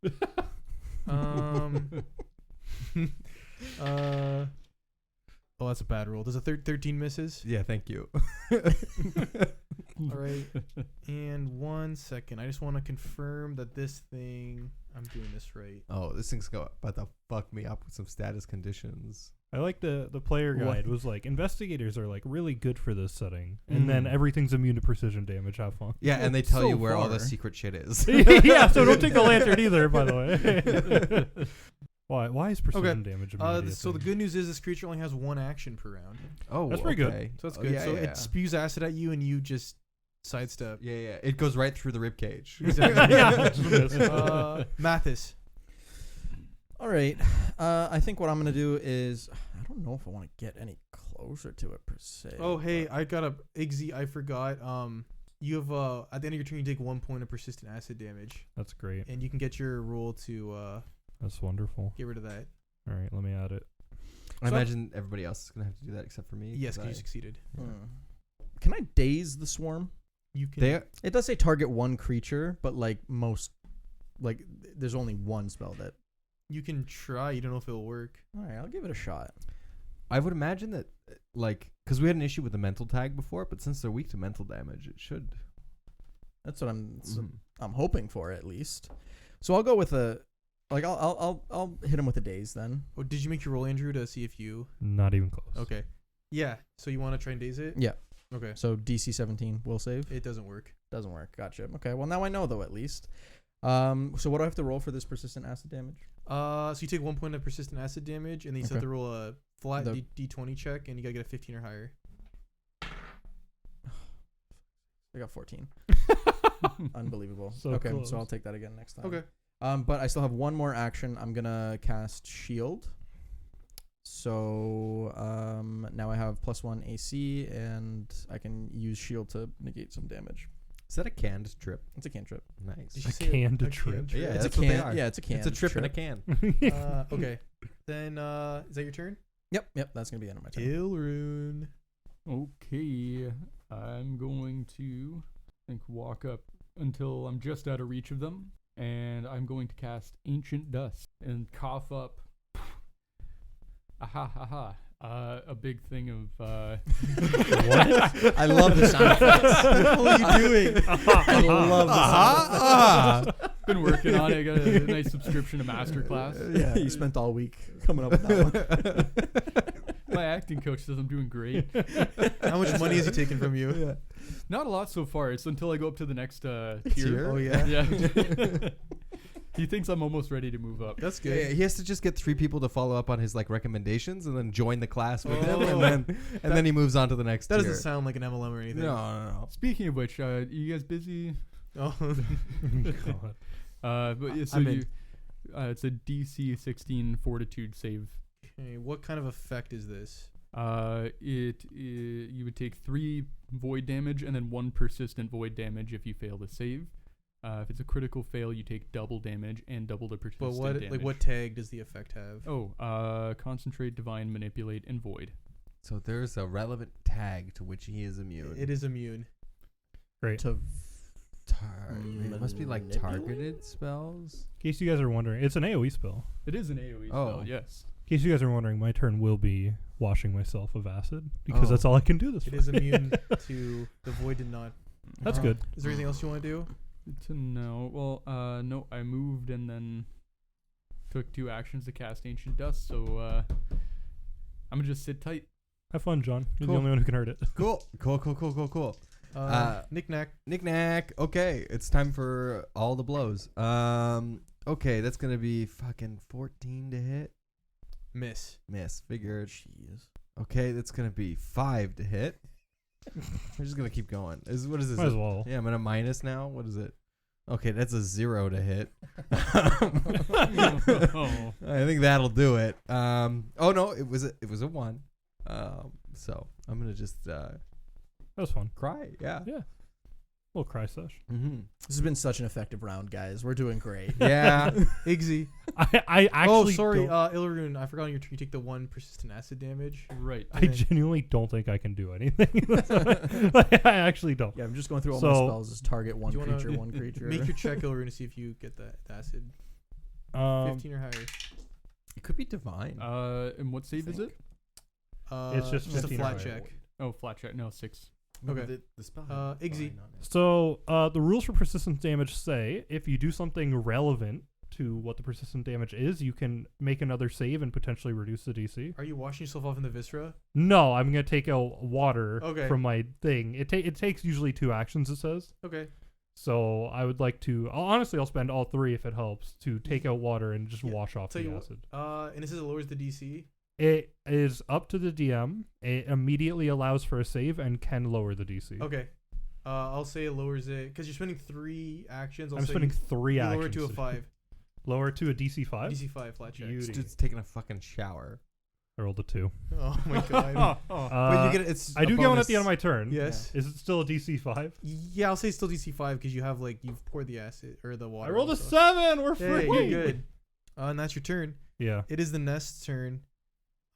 Oh, that's a bad roll. Does a 13 misses? Yeah, thank you. All right. And 1 second. I just want to confirm that this thing, I'm doing this right. Oh, this thing's about to fuck me up with some status conditions. I like the player guide was like, investigators are like really good for this setting. And then everything's immune to precision damage. Have fun. Yeah, and they tell So you where all the far. secret shit is. Yeah, so don't take the lantern either, by the way. Why is precision damage immunity a So the thing? good news is this creature only has 1 action per round. Oh, That's pretty good. okay. So that's Oh, good. yeah, so yeah. it spews acid at you and you just sidestep. Yeah. It goes right through the rib cage. Exactly. Yeah. Mathis. All right. I think what I'm gonna do is I don't know if I want to get any closer to it per se. Oh, hey, I got a Igzy. I forgot. You have at the end of your turn, you take 1 point of persistent acid damage, That's great. and you can get your roll to That's wonderful. get rid of that. All right, let me add it. I imagine everybody else is gonna have to do that except for me. Yes, because you succeeded. Can I daze the swarm? You can. It does say target 1 creature, but like there's only one spell that. You can try. You don't know if it'll work. All right, I'll give it a shot. I would imagine that, like, because we had an issue with the mental tag before, but since they're weak to mental damage, it should. That's what I'm hoping for at least. So I'll go with I'll hit him with a daze then. Oh, did you make your roll, Andrew, to see if you? Not even close. Okay. Yeah. So you want to try and daze it? Yeah. Okay. So DC 17 will save. It doesn't work. Doesn't work. Gotcha. Okay. Well, now I know though at least. So what do I have to roll for this persistent acid damage? So you take 1 point of persistent acid damage, and then you have to roll a flat The- D20 check, and you gotta get a 15 or higher. I got 14. Unbelievable. So okay, close. so I'll take that again next time. Okay. But I still have one more action. I'm gonna cast Shield. So now I have +1 AC, and I can use Shield to negate some damage. Is that a canned trip? It's a cantrip. Nice. Did you A say canned a trip. canned Yeah, it's that's a what they can. are. Yeah, it's a can. It's a trip in a can. Okay. Then is that your turn? Yep. That's gonna be the end of my turn. Ilrune. Okay, I'm going to walk up until I'm just out of reach of them, and I'm going to cast Ancient Dust and cough up. A big thing of What? I love the sound effects. What are you doing? I love the sound effects. been working on it. I got a nice subscription to Masterclass. Yeah, you spent all week coming up with that one. My acting coach says I'm doing great. How much money is he taking from you? Not a lot so far. It's until I go up to the next tier. Oh yeah. Yeah. He thinks I'm almost ready to move up. That's good. Yeah, he has to just get 3 people to follow up on his like recommendations and then join the class with him, Oh. and then he moves on to the next. That tier. doesn't sound like an MLM or anything. No. Speaking of which, you guys busy? Oh. God. But yeah, so I'm you, it's a DC 16 Fortitude save. Okay, what kind of effect is this? You would take 3 void damage and then 1 persistent void damage if you fail to save. If it's a critical fail, you take double damage and double the persistent But what damage. like what tag does the effect have? Oh, concentrate, divine, manipulate, and void. So there's a relevant tag to which he is immune. It is immune. Great. To It must be like manipulate? targeted spells. In case you guys are wondering, it's an AoE spell. It is an AoE Oh. spell, yes. In case you guys are wondering, my turn will be washing myself of acid because that's all I can do this It fight. is immune to the void did not. That's good. Is there anything else you want to do? To know. Well, no, I moved and then took 2 actions to cast Ancient Dust, so I'm gonna just sit tight. Have fun, John. You're Cool. the only one who can hurt it. Cool. Knick-knack. Okay, it's time for all the blows. Okay, that's gonna be fucking 14 to hit. Miss. Miss. Figured. Jeez. Okay, that's gonna be 5 to hit. We're just gonna keep going. What is this? Might as well. Yeah, I'm at a minus now. What is it? Okay, that's a 0 to hit. Oh. I think that'll do it. Oh no, it was a 1. So I'm gonna just That was fun. cry. Yeah. Yeah. Little cry sesh. Mm-hmm. This has been such an effective round, guys. We're doing great. Yeah. Igzy. I actually sorry, don't- Ilrune. I forgot on your turn you take the 1 persistent acid damage. Right. I genuinely don't think I can do anything. I actually don't. Yeah, I'm just going through all So- my spells. Just target one Do you wanna creature, one creature. Make your check, Ilrune, to see if you get the acid. 15 or higher. It could be divine. And what save is it? It's just a 15 or flat higher. check. Oh, flat check. No, 6. Okay. The spell. Igzy. So the rules for persistent damage say if you do something relevant to what the persistent damage is, you can make another save and potentially reduce the DC. Are you washing yourself off in the viscera? No, I'm gonna take out water Okay. from my thing. It takes usually 2 actions. It says. Okay. So I would like to. I'll spend all 3 if it helps to take out water and just Yeah, wash off tell the you what, acid. and it says it lowers the DC. It is up to the DM. It immediately allows for a save and can lower the DC. Okay. I'll say it lowers it because you're spending 3 actions. I'm spending 3 you actions. lower it to a 5. Lower to a DC 5. DC 5 flat check. Beauty. Just taking a fucking shower. I rolled a 2. Oh my god. But you get it's. I a do get one at bonus. the end of my turn. Yes. Is it still a DC 5? Yeah, I'll say still DC 5 because you've poured the acid or the water. I rolled a also. 7. We're Hey, free. you're good. And that's your turn. Yeah. It is the nest's turn.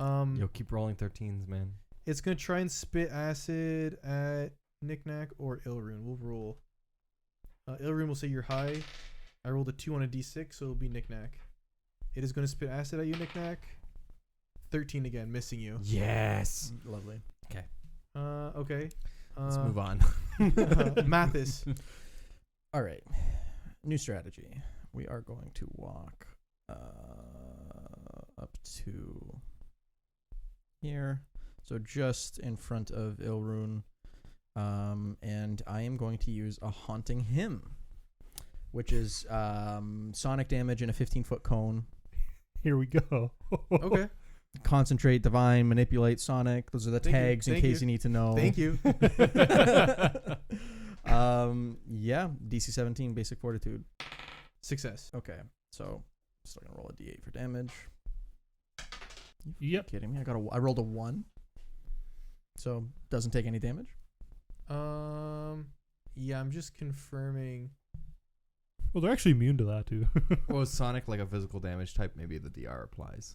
Yo, keep rolling 13s, man. It's gonna try and spit acid at Knick-knack or Ilrune. We'll roll. Ilrune will say you're high. I rolled a 2 on a D6, so it'll be Knick-knack. It is gonna spit acid at you, Knick-knack. 13 again, missing you. Yes. Lovely. Okay. Let's move on. Mathis. All right. New strategy. We are going to walk up to here. So just in front of Ilrune. And I am going to use a Haunting Hymn, which is sonic damage in a 15-foot cone. Here we go. Okay. Concentrate, divine, manipulate, sonic. Those are the Thank you. tags in Thank case you. you need to know. Thank you. Yeah, DC 17, basic fortitude. Success. Okay, so still gonna roll a D8 for damage. Yep. Kidding me? I rolled a 1, so doesn't take any damage. Yeah, I'm just confirming. Well, they're actually immune to that too. Well, is Sonic like a physical damage type? Maybe the DR applies.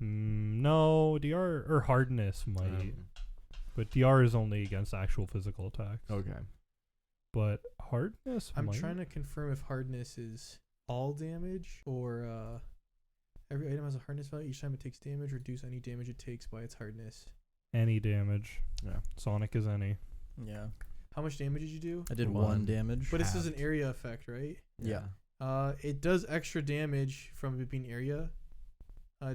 No, DR or hardness might, but DR is only against actual physical attacks. Okay. But hardness. I'm might. trying to confirm if hardness is all damage or every item has a hardness value. Each time it takes damage, reduce any damage it takes by its hardness. Any damage. Yeah. Sonic is any. Yeah, How much damage did you do? I did 1. 1 damage. But this is an area effect, right? Yeah. It does extra damage from it being area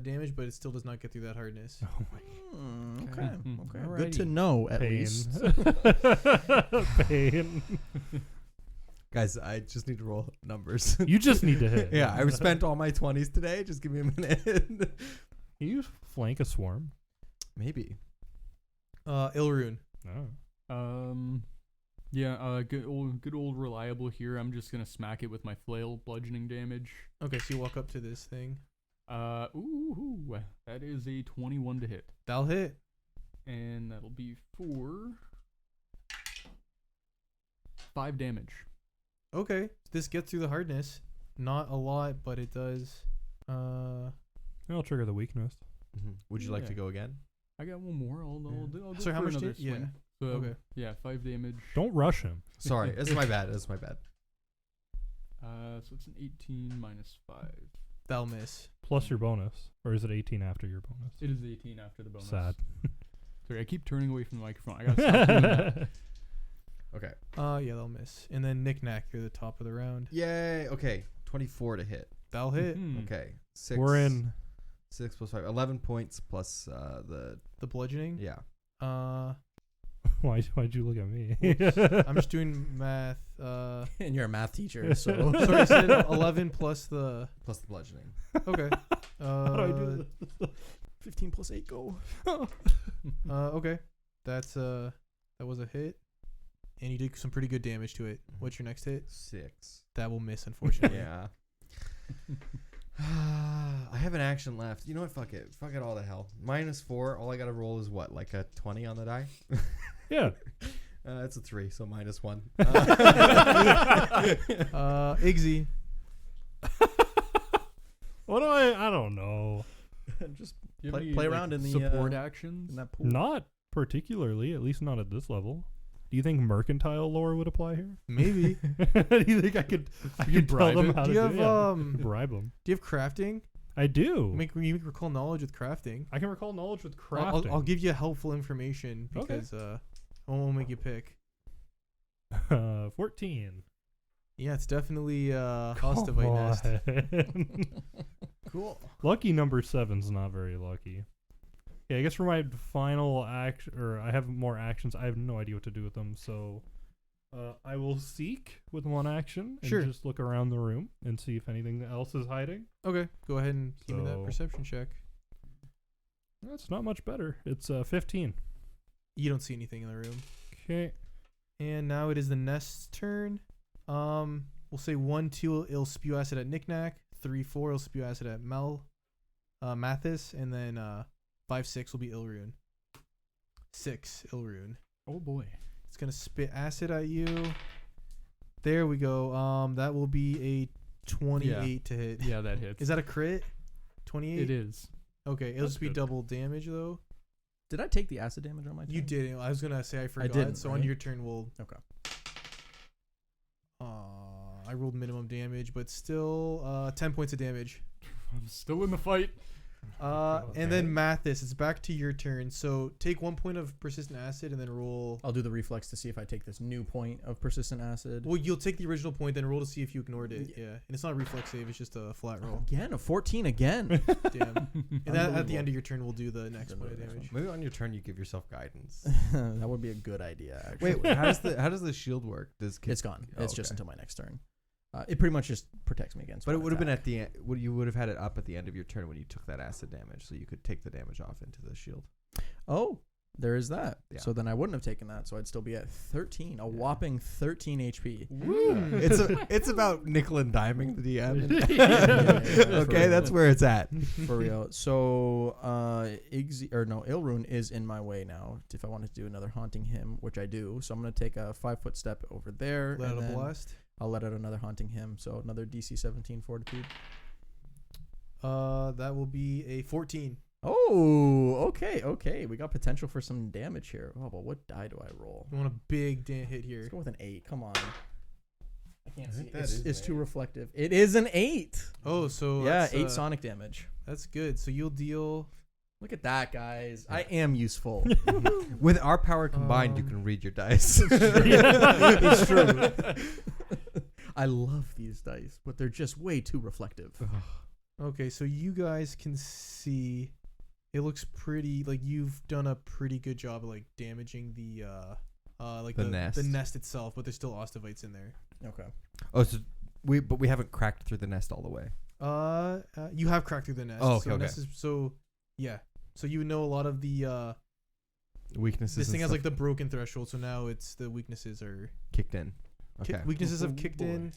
damage, but it still does not get through that hardness. Oh my Okay. Okay. Alrighty. Good to know, at pain. least. Pain. Guys, I just need to roll numbers. You just need to hit. Yeah, I spent all my 20s today. Just give me a minute. Can you flank a swarm? Maybe. Ilrune. Oh. Yeah, good old reliable here. I'm just gonna smack it with my flail, bludgeoning damage. Okay, so you walk up to this thing. Ooh, that is a 21 to hit. That'll hit. And that'll be for 5 damage. Okay, this gets through the hardness. Not a lot, but it does. I'll trigger the weakness. Mm-hmm. Would you like to Yeah. go again? I got one more. I'll go Sorry, how for much another did- yeah. swing. So, Okay. Yeah, 5 damage. Don't rush him. Sorry, this is my bad. This is my bad. So it's an 18 minus 5. That'll miss. Plus your bonus. Or is it 18 after your bonus? It is 18 after the bonus. Sad. Sorry, I keep turning away from the microphone. I gotta stop doing that. Okay. Yeah, that'll miss. And then Knick-Knack, you're the top of the round. Yay. Okay. 24 to hit. That'll hit. Mhm. Okay. 6. We're in. 6 plus 5. 11 points plus the. The bludgeoning. Yeah. Why'd you look at me? I'm just doing math. And you're a math teacher, so Sorry, you said 11 plus the. Plus the bludgeoning. Okay. How do I do this? 15 plus 8 go. Okay. That was a hit. And you did some pretty good damage to it. What's your next hit? 6. That will miss, unfortunately. Yeah. I have an action left. You know what? Fuck it. Fuck it all to hell. -4. All I gotta roll is what? Like a 20 on the die? Yeah. It's a 3, so -1. Iggy. What do I don't know. Just Do you have play any, around in the support actions. in that pool. Not particularly, at least not at this level. Do you think mercantile lore would apply here? Maybe. Do you think I could tell bribe them him? how Do to you do have it? Bribe them. Do you have crafting? I do. You make recall knowledge with crafting. I can recall knowledge with I'll crafting. I'll give you helpful information Okay. because I won't make you pick. 14. Yeah, it's definitely Hostivite nest. Cool. Lucky number 7's not very lucky. Yeah, I guess for my final action, or I have more actions. I have no idea what to do with them, so I will seek with one action and Sure. just look around the room and see if anything else is hiding. Okay, go ahead and give me that So- perception check. That's not much better. It's 15. You don't see anything in the room. Okay. And now it is the nest's turn. We'll say 1, 2, it'll spew acid at Knick-Knack. 3, 4, it'll spew acid at Mathis, and then 5, 6 will be Ilrune. 6, Ilrune. Oh boy. It's gonna spit acid at you. There we go. That will be a 28 to hit. Yeah, that hits. Is that a crit? 28. It is. Okay, it'll That's just be good. double damage though. Did I take the acid damage on my turn? You didn't. I was gonna say I forgot. didn't, so on right? your turn, we'll. Okay. I rolled minimum damage, but still 10 points of damage. I'm still in the fight. And then Mathis, it's back to your turn. So take 1 point of persistent acid and then roll. I'll do the reflex to see if I take this new point of persistent acid. Well, you'll take the original point, then roll to see if you ignored it. Yeah, and it's not a reflex save; it's just a flat roll. Again, a 14 again. Damn. And then at the end of your turn, we'll do the next Then point do of the next damage. Maybe on your turn you give yourself guidance. That would be a good idea, actually. Wait, how does the shield work? It's gone. Oh, It's just okay. until my next turn. It pretty much just protects me against. But it one would have been attack. at the end. You would have had it up at the end of your turn when you took that acid damage, so you could take the damage off into the shield. Oh, there is that. Yeah. So then I wouldn't have taken that. So I'd still be at 13, a whopping 13 HP. It's about nickel and diming the DM. Yeah, Okay, that's where it's at. For real. So Ilrune is in my way now. If I wanted to do another haunting him, which I do, so I'm gonna take a 5-foot step over there. Let and out a then blast. I'll let out another haunting him. So another DC 17 fortitude. That will be a 14. Oh, okay. We got potential for some damage here. Oh, but what die do I roll? You want a big hit here. Let's go with an 8. Come on. I can't see. think that It's, is it's an too 8. reflective. It is an 8. Oh, so Yeah, that's, 8 sonic damage. That's good. So you'll deal. Look at that, guys. I am useful. With our power combined, you can read your dice. It's true. I love these dice, but they're just way too reflective. Okay, so you guys can see. It looks pretty like you've done a pretty good job of like damaging the like The the nest. nest itself, but there's still ostovites in there. Okay. Oh, so we haven't cracked through the nest all the way. You have cracked through the nest. Oh, okay, so okay. Nest is, yeah. So you know a lot of the Weaknesses. this and thing has stuff like the broken threshold, so now it's the weaknesses are kicked in. Okay. weaknesses have Oh, kicked boy. in,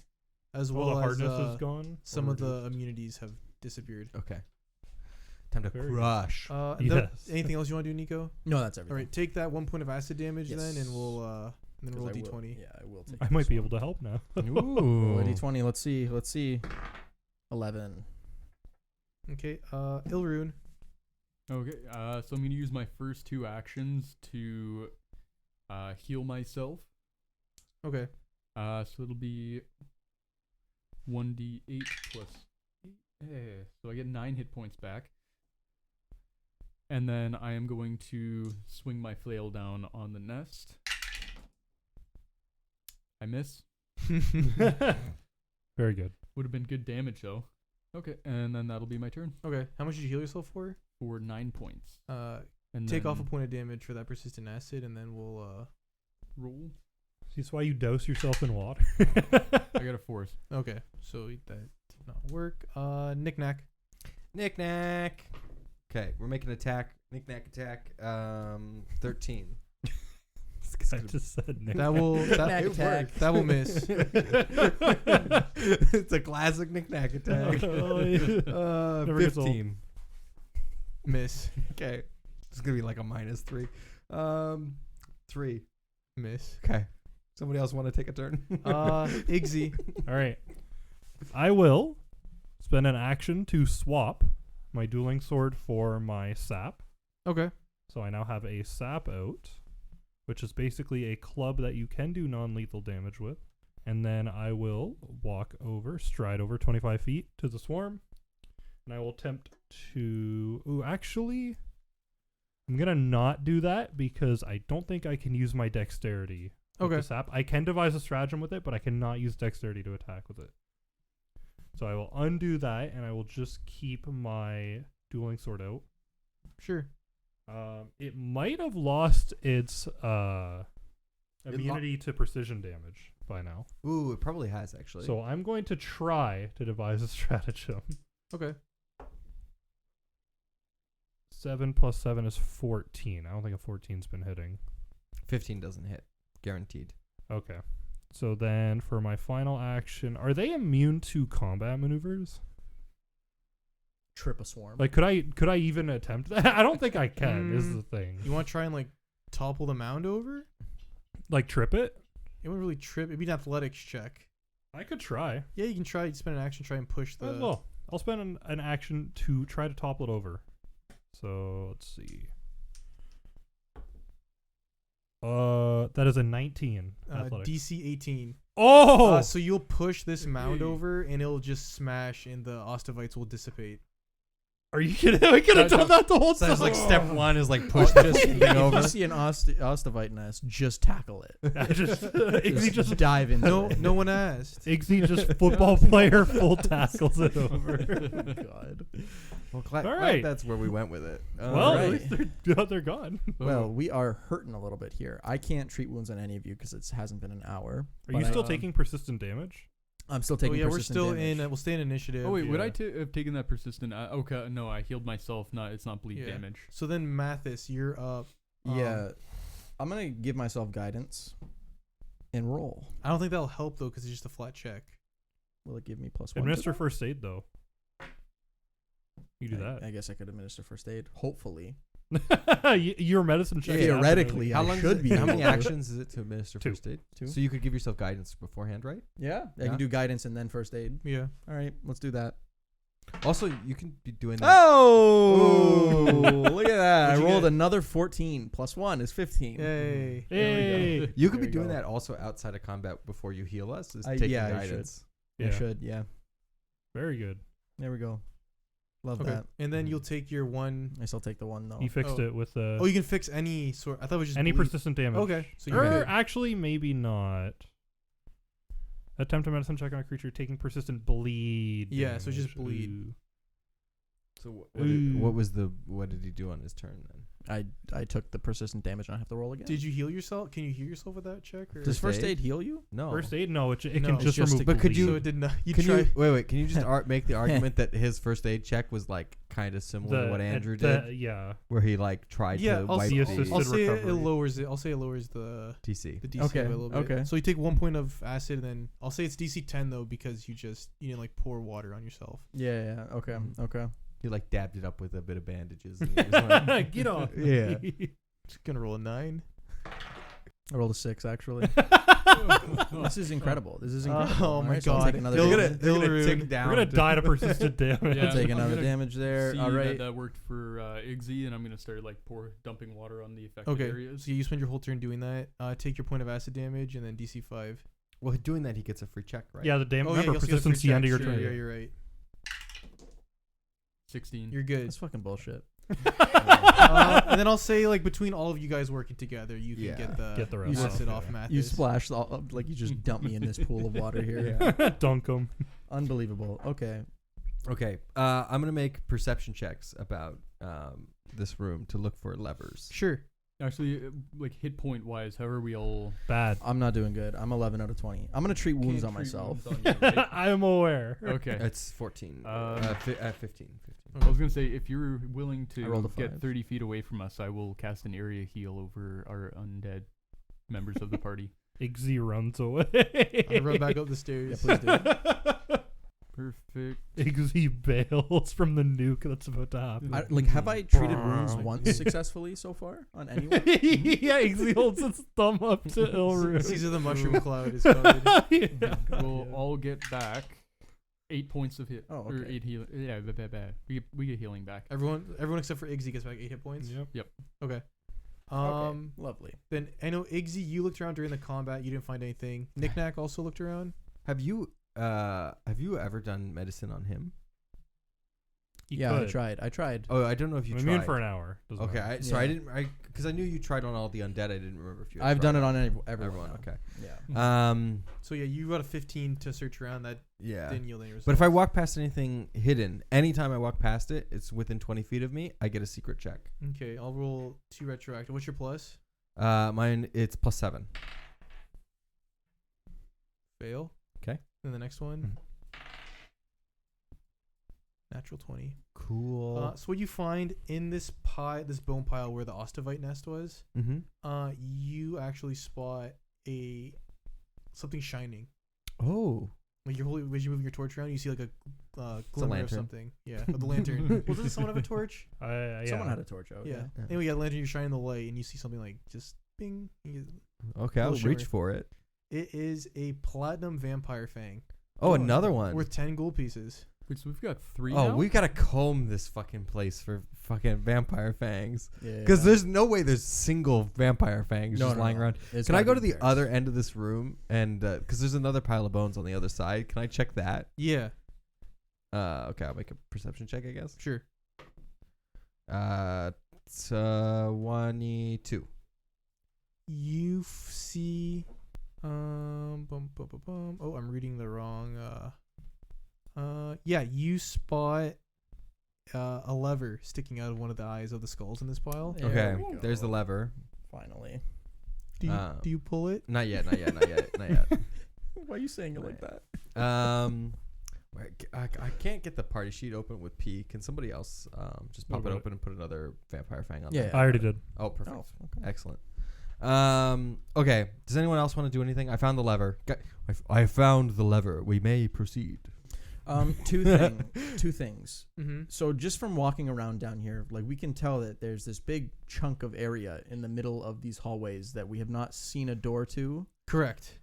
as All well the as hardness is gone. some or of the just- immunities have disappeared. Okay. Time to Very good. crush. Yes. Anything else you want to do, Nico? No, that's everything. All right, take that 1 point of acid damage Yes. then, and we'll roll I will- d20. Yeah, I will take. I might this be one. able to help now. Roll a d20. Let's see. 11. Okay, Ilrune. Okay, so I'm gonna use my first 2 actions to heal myself. Okay. So it'll be 1d8 plus 8. So I get 9 hit points back. And then I am going to swing my flail down on the nest. I miss. Very good. Would have been good damage though. Okay, and then that'll be my turn Okay. How much did you heal yourself for? for 9 points. And Take off a then point of damage for that persistent acid, and then we'll roll. That's why you dose yourself in water. I got a 4. Okay. So that did not work. Knick-knack. Knick-knack. Okay, we're making attack. Knick-knack attack. 13. I just said Nick. That will Knick-knack It attack. worked. that will miss. It's a classic knick-knack attack. Oh, yeah. Never gets old. 15. Miss. Okay. It's going to be like a -3. 3. Miss. Okay. Somebody else want to take a turn? Igzy. All right. I will spend an action to swap my dueling sword for my sap. Okay. So I now have a sap out, which is basically a club that you can do non-lethal damage with. And then I will stride over 25 feet to the swarm. And I will attempt to... Ooh, actually, I'm going to not do that because I don't think I can use my dexterity with Okay. the sap. I can devise a stratagem with it, but I cannot use dexterity to attack with it. So I will undo that, and I will just keep my dueling sword out. Sure. It might have lost its immunity to precision damage by now. Ooh, it probably has, actually. So I'm going to try to devise a stratagem. Okay. 7 plus 7 is 14. I don't think a 14's been hitting. 15 doesn't hit. Guaranteed. Okay. So then for my final action, are they immune to combat maneuvers? Trip a swarm. Like, could I even attempt that? I don't think I can, is the thing. You want to try and like topple the mound over? Like, trip it? It wouldn't really trip. It'd be an athletics check. I could try. Yeah, you can try. Spend an action, try and push the. Well, I'll spend an action to try to topple it over. So, let's see. That is a 19. Athletics. DC 18. Oh! So you'll push this mound over, and it'll just smash, and the ostovites will dissipate. Are you kidding? We could have done that the whole So time. it's like step 1 is like push the Just thing if over. you see an ostovite nest, just tackle it. Igzy just dive into No, it. no one asked. Igzy just football player full tackles it over. God. Well, All glad right. that's where we went with it. Well, right. at least they're gone. Well, we are hurting a little bit here. I can't treat wounds on any of you because it hasn't been an hour. Are you but still taking persistent damage? I'm still Oh taking. yeah, we're persistent still damage. in. We'll stay in initiative. Oh wait, would I Yeah. have taken that persistent? Okay, no, I healed myself. It's not bleed Yeah. damage. So then, Mathis, you're up. Yeah, I'm gonna give myself guidance and roll. I don't think that'll help though, because it's just a flat check. Will it give me +1? Administer first aid, though. You do that. I guess I could administer first aid. Hopefully, Your medicine check. theoretically, How I long should be. How many able to. actions is it to administer 2. first aid? 2. So you could give yourself guidance beforehand, right? Yeah, I Yeah. can do guidance and then first aid. Yeah. All right, let's do that. Also, you can be doing that. Oh, look at that! I What'd you rolled get? another 14. +1 is 15. Yay. Hey. You could There be you doing go. that also outside of combat before you heal us. Is I- taking yeah, I guidance. Yeah. I should. Yeah, Very good. there we go. Love Okay. that. And then you'll take your one. I still take the one though. He fixed Oh. it with Oh, you can fix any sort. I thought it was just any bleed. persistent damage. Okay. So you Or can. actually, maybe not. Attempt a medicine check on a creature taking persistent bleed. Yeah, so just damage. bleed. Ooh. So Ooh. what did he do on his turn then? I took the persistent damage and I have to roll again. Did you heal yourself? Can you heal yourself with that check? Or? Does first aid heal you? No. First aid? No, it No, can it's just just remove. a But could bleed. you- So it did not. You Can try. you wait? Can you just make the argument that his first aid check was like kind of similar to what Andrew did, Yeah. where he like tried Yeah, to I'll, wipe see the assisted I'll say it recovery. lowers it. I'll say it lowers the DC. DC Okay, by a little bit. okay. So you take 1 point of acid, and then I'll say it's DC 10 though because you didn't like pour water on yourself. Yeah. Okay. Mhm. Okay. He like dabbed it up with a bit of bandages. And he was like, Get on. Yeah. Just gonna roll a 9. I rolled a 6 actually. This is incredible. This is incredible. Oh my Alright, so I'll God. take another They're damage. they're gonna Ilrude. tick down. We're gonna die to persistent damage. Yeah. Take I'm another gonna damage there. See All right. that worked for Igzy, and I'm gonna start like dumping water on the affected Okay. areas. So you spend your whole turn doing that. Take your point of acid damage, and then DC 5. Well, doing that, he gets a free check, right? Yeah, the damage. Oh yeah, Remember, you also get a free persistence the end of your check. turn. Yeah, you're right. 16. You're good. That's fucking bullshit. And then I'll say like between all of you guys working together, you can Yeah. get the rest acid off, off Mathis. You splashed like you just dumped me in this pool of water here. Dunk 'em. Unbelievable. Okay. Okay. I'm gonna make perception checks about this room to look for levers. Sure. Actually, like hit point wise, how are we all? Bad. I'm not doing good. I'm 11 out of 20. I'm gonna treat wounds on myself. I am aware. Okay. It's 14. 15. I was gonna say if you're willing I rolled to a get 5. 30 feet away from us, I will cast an area heal over our undead members of the party. Igzy runs away. I run back up the stairs. Yeah, please do. Perfect. Igzy bails from the nuke that's about to happen. Have I treated wounds once successfully so far on anyone? Yeah, Igzy holds his thumb up to Ilru. Caesar the mushroom cloud is coming. We'll all get back 8 points of hit. Oh, Or okay. 8 heal. Yeah, bad. We get healing back. Everyone except for Iggy gets back 8 hit points. Yep. Okay. Okay, lovely. Then I know Iggy, you looked around during the combat. You didn't find anything. Knick-Knack also looked around. Have you ever done medicine on him? He Yeah, could. I tried. Oh, I don't know if you I'm tried. immune for an hour. Doesn't Okay, matter. so I Yeah. didn't. Because I knew you tried on all the undead. I didn't remember if you. Had I've tried done it on everyone. now. everyone. Yeah. So yeah, you got a 15 to search around. That Yeah. didn't yield any results. But if I walk past anything hidden, anytime I walk past it, it's within 20 feet of me. I get a secret check. Okay, I'll roll 2 retroactive. What's your plus? Mine it's +7. Fail. 'Kay. Then the next one. Natural 20. Cool. So what you find in this bone pile where the Ostavite nest was, you actually spot something shining. Oh. Like as you move your torch around, you see like a glimmer of lantern. something. Yeah, the lantern. Well, doesn't someone have a torch? Yeah. Someone had a torch out. Yeah. Yeah. Anyway, yeah, lantern. You're shining the light, and you see something like just bing. Okay, I'll little reach shimmer. for it. It is a platinum vampire fang Oh, another one. worth 10 gold pieces. Wait, so we've got 3 Oh, now? we gotta comb this fucking place for fucking vampire fangs. Yeah. Because there's no way there's single vampire fangs just lying around. It's Can I gotta go to be the pairs. other end of this room and because there's another pile of bones on the other side? Can I check that? Yeah, Okay, I'll make a perception check, I guess. sure. It's 22. You see, Oh, I'm reading the wrong. Yeah, you spot a lever sticking out of one of the eyes of the skulls in this pile. There Okay, we go. there's the lever. Finally. Do you pull it? Not yet. Not yet. Why are you saying it like that? I can't get the party sheet open with P. Can somebody else just pop it open and put another vampire fang on there? I already did. Oh, perfect. Oh, okay. Excellent. Okay. Does anyone else want to do anything? I found the lever. I found the lever. We may proceed. Two things. Mm-hmm. So just from walking around down here, like we can tell that there's this big chunk of area in the middle of these hallways that we have not seen a door to. Correct.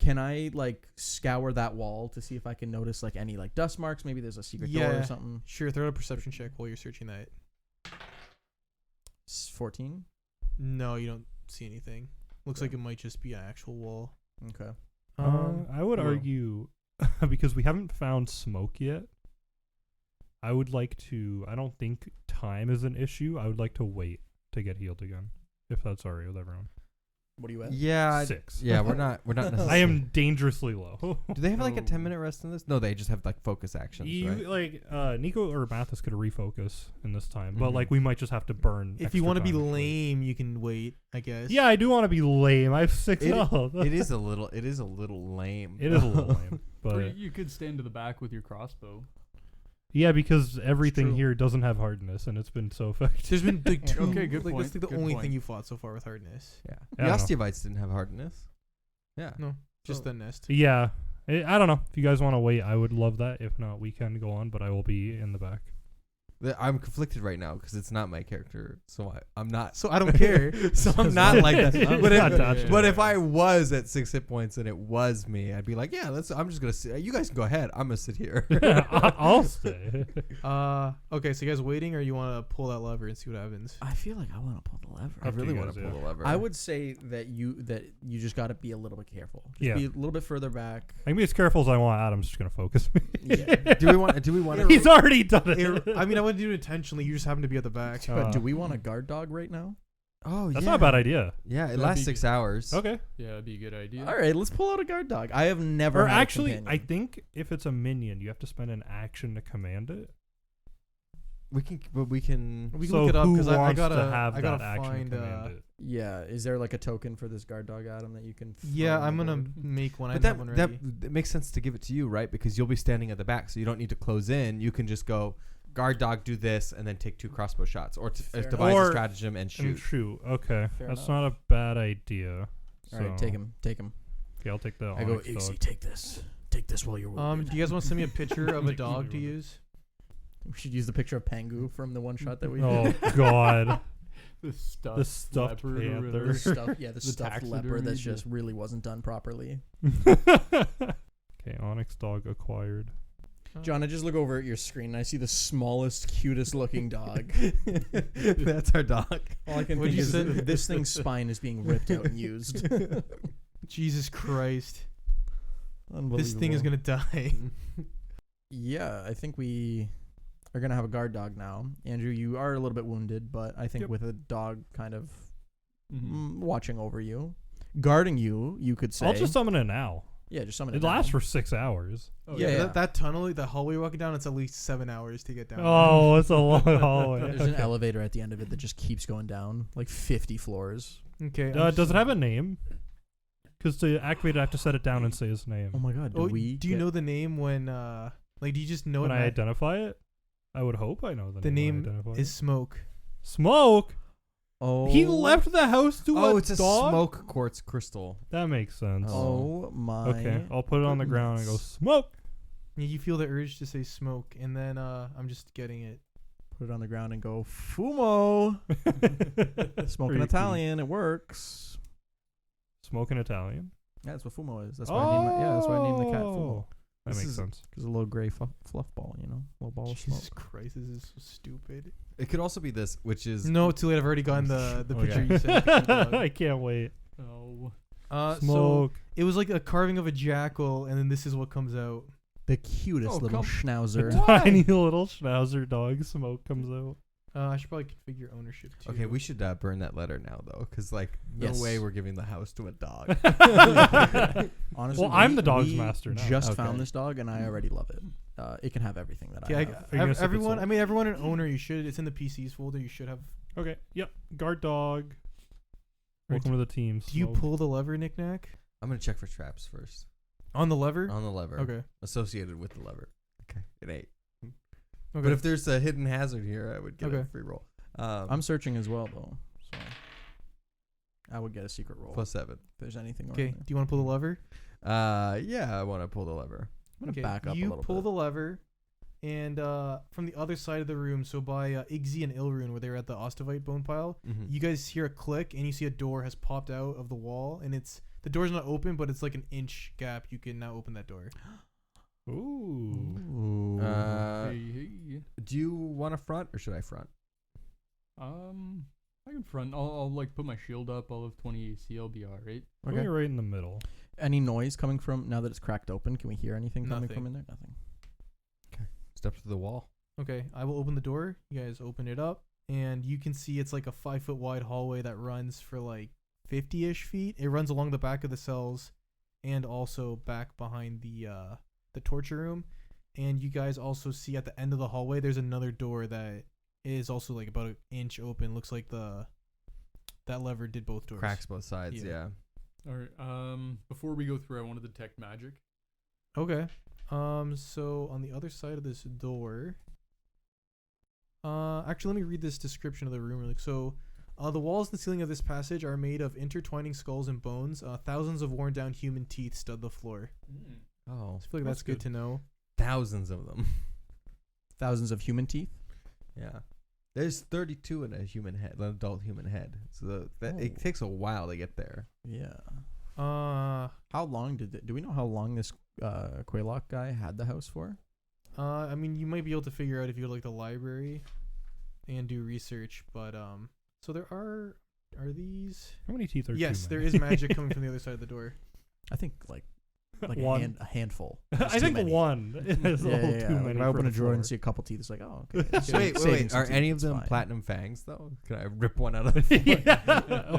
Can I like scour that wall to see if I can notice like any like dust marks? Maybe there's a secret door or something. Sure, throw out a perception check while you're searching that. 14. No, you don't see anything. Looks like it might just be an actual wall. Okay. I would well. argue because we haven't found smoke yet. I would like to. I don't think time is an issue. I would like to wait to get healed again, if that's alright with everyone. What are you at? Yeah, 6. Yeah, we're not I am dangerously low. Do they have like a 10-minute rest in this? No, they just have like focus actions, right? Like Nico or Mathis could refocus in this time, but like Mhm. we might just have to burn. If you want to be lame, you can wait, I guess. Yeah, I do want to be lame. I have 6 health. It is a little lame. It is a little lame, Or but you could stand to the back with your crossbow. yeah, because everything true. here doesn't have hardness, and it's been so effective. There's been like 2. Okay, good like, point, that's like the good only point. thing you fought so far with hardness. Yeah. I The don't know. Ostiovites didn't have hardness. Yeah. No, just Oh. the nest. Yeah, I don't know. If you guys want to wait, I would love that. If not, we can go on, but I will be in the back. I'm conflicted right now because it's not my character, so I'm not. So I don't care. So I'm not like that. But Not if, touched. but if I was at 6 hit points and it was me, I'd be like, yeah, I'm just gonna sit. You guys can go ahead. I'm gonna sit here. I'll stay. Okay, so you guys waiting, or you want to pull that lever and see what happens? I feel like I want to pull the lever. I Up to really you want to guys, pull yeah. the lever. I would say that you just got to be a little bit careful. Just Yeah. be a little bit further back. I can be as careful as I want. Adam's just gonna focus me. Yeah. Do we want to? He's already done it. I mean, I wouldn't do it intentionally. You just happen to be at the back. But do we want a guard dog right now? Oh, That's yeah. not a bad idea. Yeah, it That'd lasts be 6 good. hours. Okay. Yeah, that'd be a good idea. All right, let's pull out a guard dog. I have never. Or had a actually, I companion. think if it's a minion, you have to spend an action to command it. We can, but we can. We can So look it up who because I wants gotta to have I gotta that action find. to command it? Yeah, is there like a token for this guard dog, Adam, that you can? Yeah, throw on I'm the gonna board? make one. I But have one ready. that makes sense to give it to you, right? Because you'll be standing at the back, so you don't need to close in. You can just go, guard dog, do this, and then take 2 crossbow shots, or Fair devise enough. a Or- stratagem and And shoot. shoot. Okay, Fair that's enough. not a bad idea. All right, So- take him. Take him. Okay, I'll take the. I go, onyx Ixie, dog. take this. Take this while you're wounded. Do you guys want to send me a picture of a Like, dog either to one. use? We should use the picture of Pangu from the one shot that we Oh did. God, The stuffed, the stuffed leopard or panther. The stuff, yeah, the The stuffed leopard taxidermy, that the- just really wasn't done properly. Okay, onyx dog acquired. John, I just look over at your screen and I see the smallest, cutest looking dog. That's our dog. All I can What'd think you is say? this thing's spine is being ripped out and used. Jesus Christ! Unbelievable. This thing is gonna die. Yeah, I think we are gonna have a guard dog now. Andrew, you are a little bit wounded, but I think Yep. with a dog kind of Mhm. watching over you, guarding you, you could say. I'll just summon it now. yeah, just summon It it. lasts now. for 6 hours. Oh, Yeah, yeah. That tunnel, the hallway you're walking down, it's at least 7 hours to get down. Oh, it's a long hallway. There's an Okay. elevator at the end of it that just keeps going down, like 50 floors. Okay. Does it have a name? Because to activate it, I have to set it down and say his name. Oh my god, do Do you know the name when? Like, do you just know When it? I Matt? identify it, I would hope I know the The name. name when I identify is it. Smoke. Smoke. Oh, He left the house to Oh, a it's a dog? smoke quartz crystal. That makes sense. Oh my. Okay, I'll put it on the ground and go goodness. smoke. Yeah, you feel the urge to say smoke, and then I'm just getting it. Put it on the ground and go Fumo. Smoking Pretty Italian, it works. Smoking Italian. Yeah, that's what Fumo is. That's why I named that's why I named the cat Fumo. Oh, That This makes is- sense. Because a little gray fluff ball, little ball of smoke. Jesus Christ, this is so stupid. It could also be this, which is No, too late. I've already gotten the Okay. picture you sent. of the dog. I can't wait. Oh. So Smoke. it was like a carving of a jackal, and then this is what comes out. The cutest Oh, little come- schnauzer. Tiny little schnauzer dog. Smoke comes out. I should probably configure ownership too. okay. We should burn that letter now, though, because like no Yes. way we're giving the house to a dog. Honestly, Well, I'm we- the dog's we master now. Just Okay. found this dog and I already love it. It can have everything that Okay, I have. Are you gonna sip it everyone. salt? I mean, everyone an owner. You should. It's in the PCs folder. You should have. Okay. Yep. Guard dog. Welcome to the team. Do you Smoke. pull the lever, knick-knack? I'm gonna check for traps first On the lever? on the lever. Okay. Associated with the lever. Okay. It ain't. Okay. But if there's a hidden hazard here, I would get a Okay. free roll. I'm searching as well though, so I would get a secret roll +7. if there's anything. okay, Around do you want to pull the lever? Yeah, I want to pull the lever. I'm gonna back up a You little pull bit. the lever, and from the other side of the room, so by Igzy and Ilrune, where they were at the Ostovite bone pile, Mm-hmm. you guys hear a click, and you see a door has popped out of the wall, and the door's not open, but it's like an inch gap. You can now open that door. Ooh. Ooh. Hey. Do you want to front or should I front? I can front. I'll like put my shield up. I'll have 20 AC. I'll be alright. Put me right in the middle. Any noise coming from now that it's cracked open? Can we hear anything coming Nothing. from in there? Nothing. Step to the wall. Okay, I will open the door. You guys open it up, and you can see it's like a 5 foot wide hallway that runs for like 50-ish feet. It runs along the back of the cells and also back behind the torture room. And you guys also see at the end of the hallway, there's another door that is also like about an inch open. Looks like that lever did both doors. Cracks both sides. Yeah. All right. Before we go through, I want to detect magic. Okay. So on the other side of this door, actually, let me read this description of the room really quick. So, the walls and the ceiling of this passage are made of intertwining skulls and bones. Thousands of worn down human teeth stud the floor. Oh, I feel like that's good to know. Thousands of them. Thousands of human teeth. Yeah. There's 32 in a human head, an adult human head. So it takes a while to get there. Yeah. Uh, How long do we know how long this Qhallaqh guy had the house for? I mean, you might be able to figure out if you go to, like, the library and do research, but so there are these? How many teeth are? Yes, too there many? is magic coming from the other side of the door. I think like One. a handful. I think one is a little too many. If I open for a the drawer floor. and see a couple teeth, it's like, oh, okay. Wait. Are any of them fine. platinum fangs though? Can I rip one out of the floor? Yeah.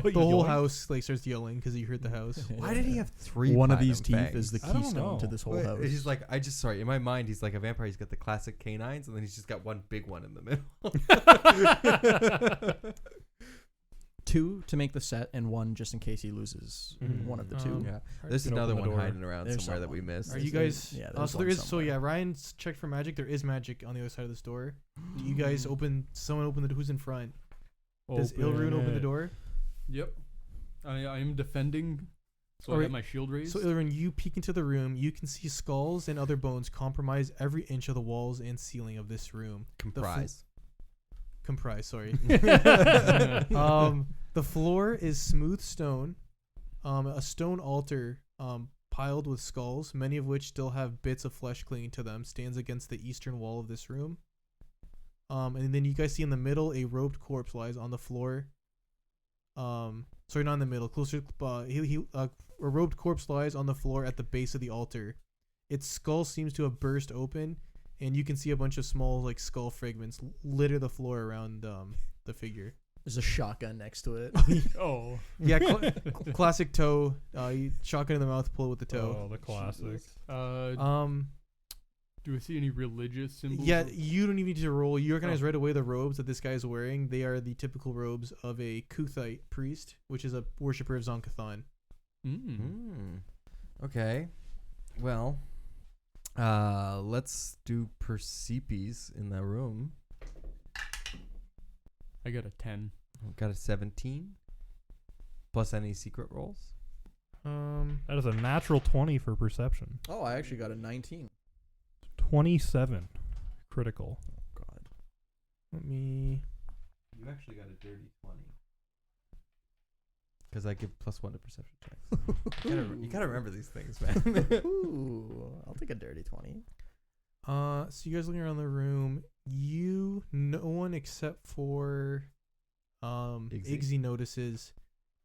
The whole house like starts yelling because you heard the house. Why did he have 3 One of these teeth platinum is the fangs? I don't keystone know. to this whole Wait, house. he's like, sorry, in my mind, he's like a vampire. He's got the classic canines, and then he's just got one big one in the middle. 2 to make the set, and 1 just in case he loses one of the 2. Yeah, there's can another open the one door. hiding around There's somewhere that we someone. missed. Are you guys? Yeah, so there's there one is. So somewhere. yeah, Ryan's checked for magic. There is magic on the other side of this door. Do you guys open? Someone open the door. Who's in front? Does Ilrune open the it. door? Yep. I am defending, so I Alright, have my shield raised. So Ilrune, you peek into the room. You can see skulls and other bones compromise every inch of the walls and ceiling of this room. Comprise. Sorry. The floor is smooth stone. A stone altar piled with skulls, many of which still have bits of flesh clinging to them, stands against the eastern wall of this room. And then you guys see in the middle a robed corpse lies on the floor. Sorry, not in the middle. Closer, a robed corpse lies on the floor at the base of the altar. Its skull seems to have burst open, and you can see a bunch of small like skull fragments litter the floor around the figure. There's a shotgun next to it. Oh. Yeah, classic toe. You shotgun in the mouth, pull it with the toe. Oh, the classic. Do I see any religious symbols? Yeah, you don't even need to roll. You recognize right away the robes that this guy is wearing. They are the typical robes of a Qhallaqh priest, which is a worshiper of Zon-Kathan. Okay. Well, let's do percepes in the room. I got a 10. I've got a 17. Plus any secret rolls. That is a natural 20 for perception. Oh, I actually got a 19. 27 critical. Oh, God. Let me. You actually got a dirty 20. Because I give +1 to perception checks. You gotta remember these things, man. Ooh, I'll take a dirty 20. So you guys looking around the room. No one except for Iggy notices.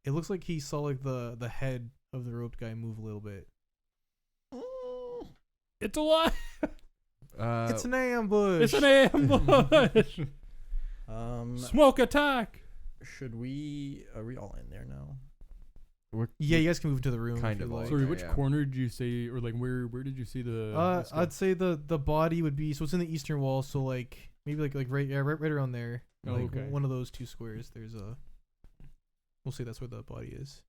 It looks like he saw like the head of the roped guy move a little bit. It's a lie. It's an ambush. It's an ambush. Smoke attack. Are we all in there now? Yeah, you guys can move into the room. Kind if of you like. Sorry, Okay, which yeah. corner did you say, or like where did you see the? skull? I'd say the body would be, so it's in the eastern wall, so like maybe like right around there. Oh, Like okay. one of those 2 squares. There's we'll say that's where the body is.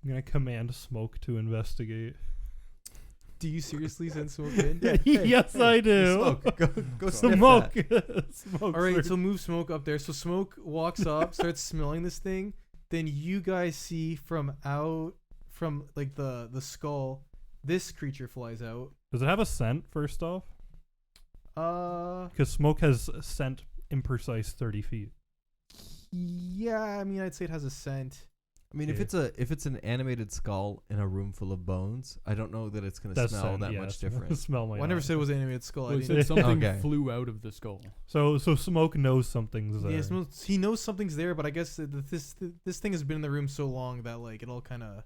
I'm gonna command Smoke to investigate. Do you seriously send Smoke in? Yes, I do. Smoke. Go sniff Smoke. that. Smoke. All right, so move Smoke up there. So Smoke walks up, starts smelling this thing. Then you guys see from like the skull, this creature flies out. Does it have a scent first off? Because Smoke has scent imprecise 30 feet. Yeah, I mean I'd say it has a scent. I mean, Yeah. if it's an animated skull in a room full of bones, I don't know that it's gonna That's smell that much different. Smell my Well, I never said it was an animated skull. Well, I it didn't. said something Okay. flew out of the skull. So Smoke knows something's there. Yeah, he knows something's there, but I guess this thing has been in the room so long that like it all kind of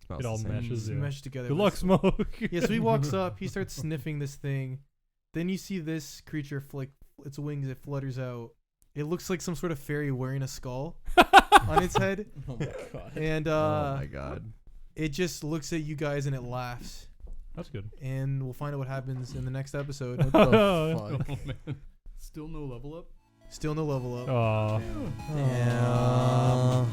Smells It all the same. meshes. Yeah. meshed together. Good but luck, it's- Smoke. Yeah, so he walks up, he starts sniffing this thing. Then you see this creature flick its wings, it flutters out. It looks like some sort of fairy wearing a skull. on its head, Oh my god. and oh my god. it just looks at you guys and it laughs. That's good. And we'll find out what happens in the next episode. What the fuck? Oh man. Still no level up. Still no level up. Aw. Damn.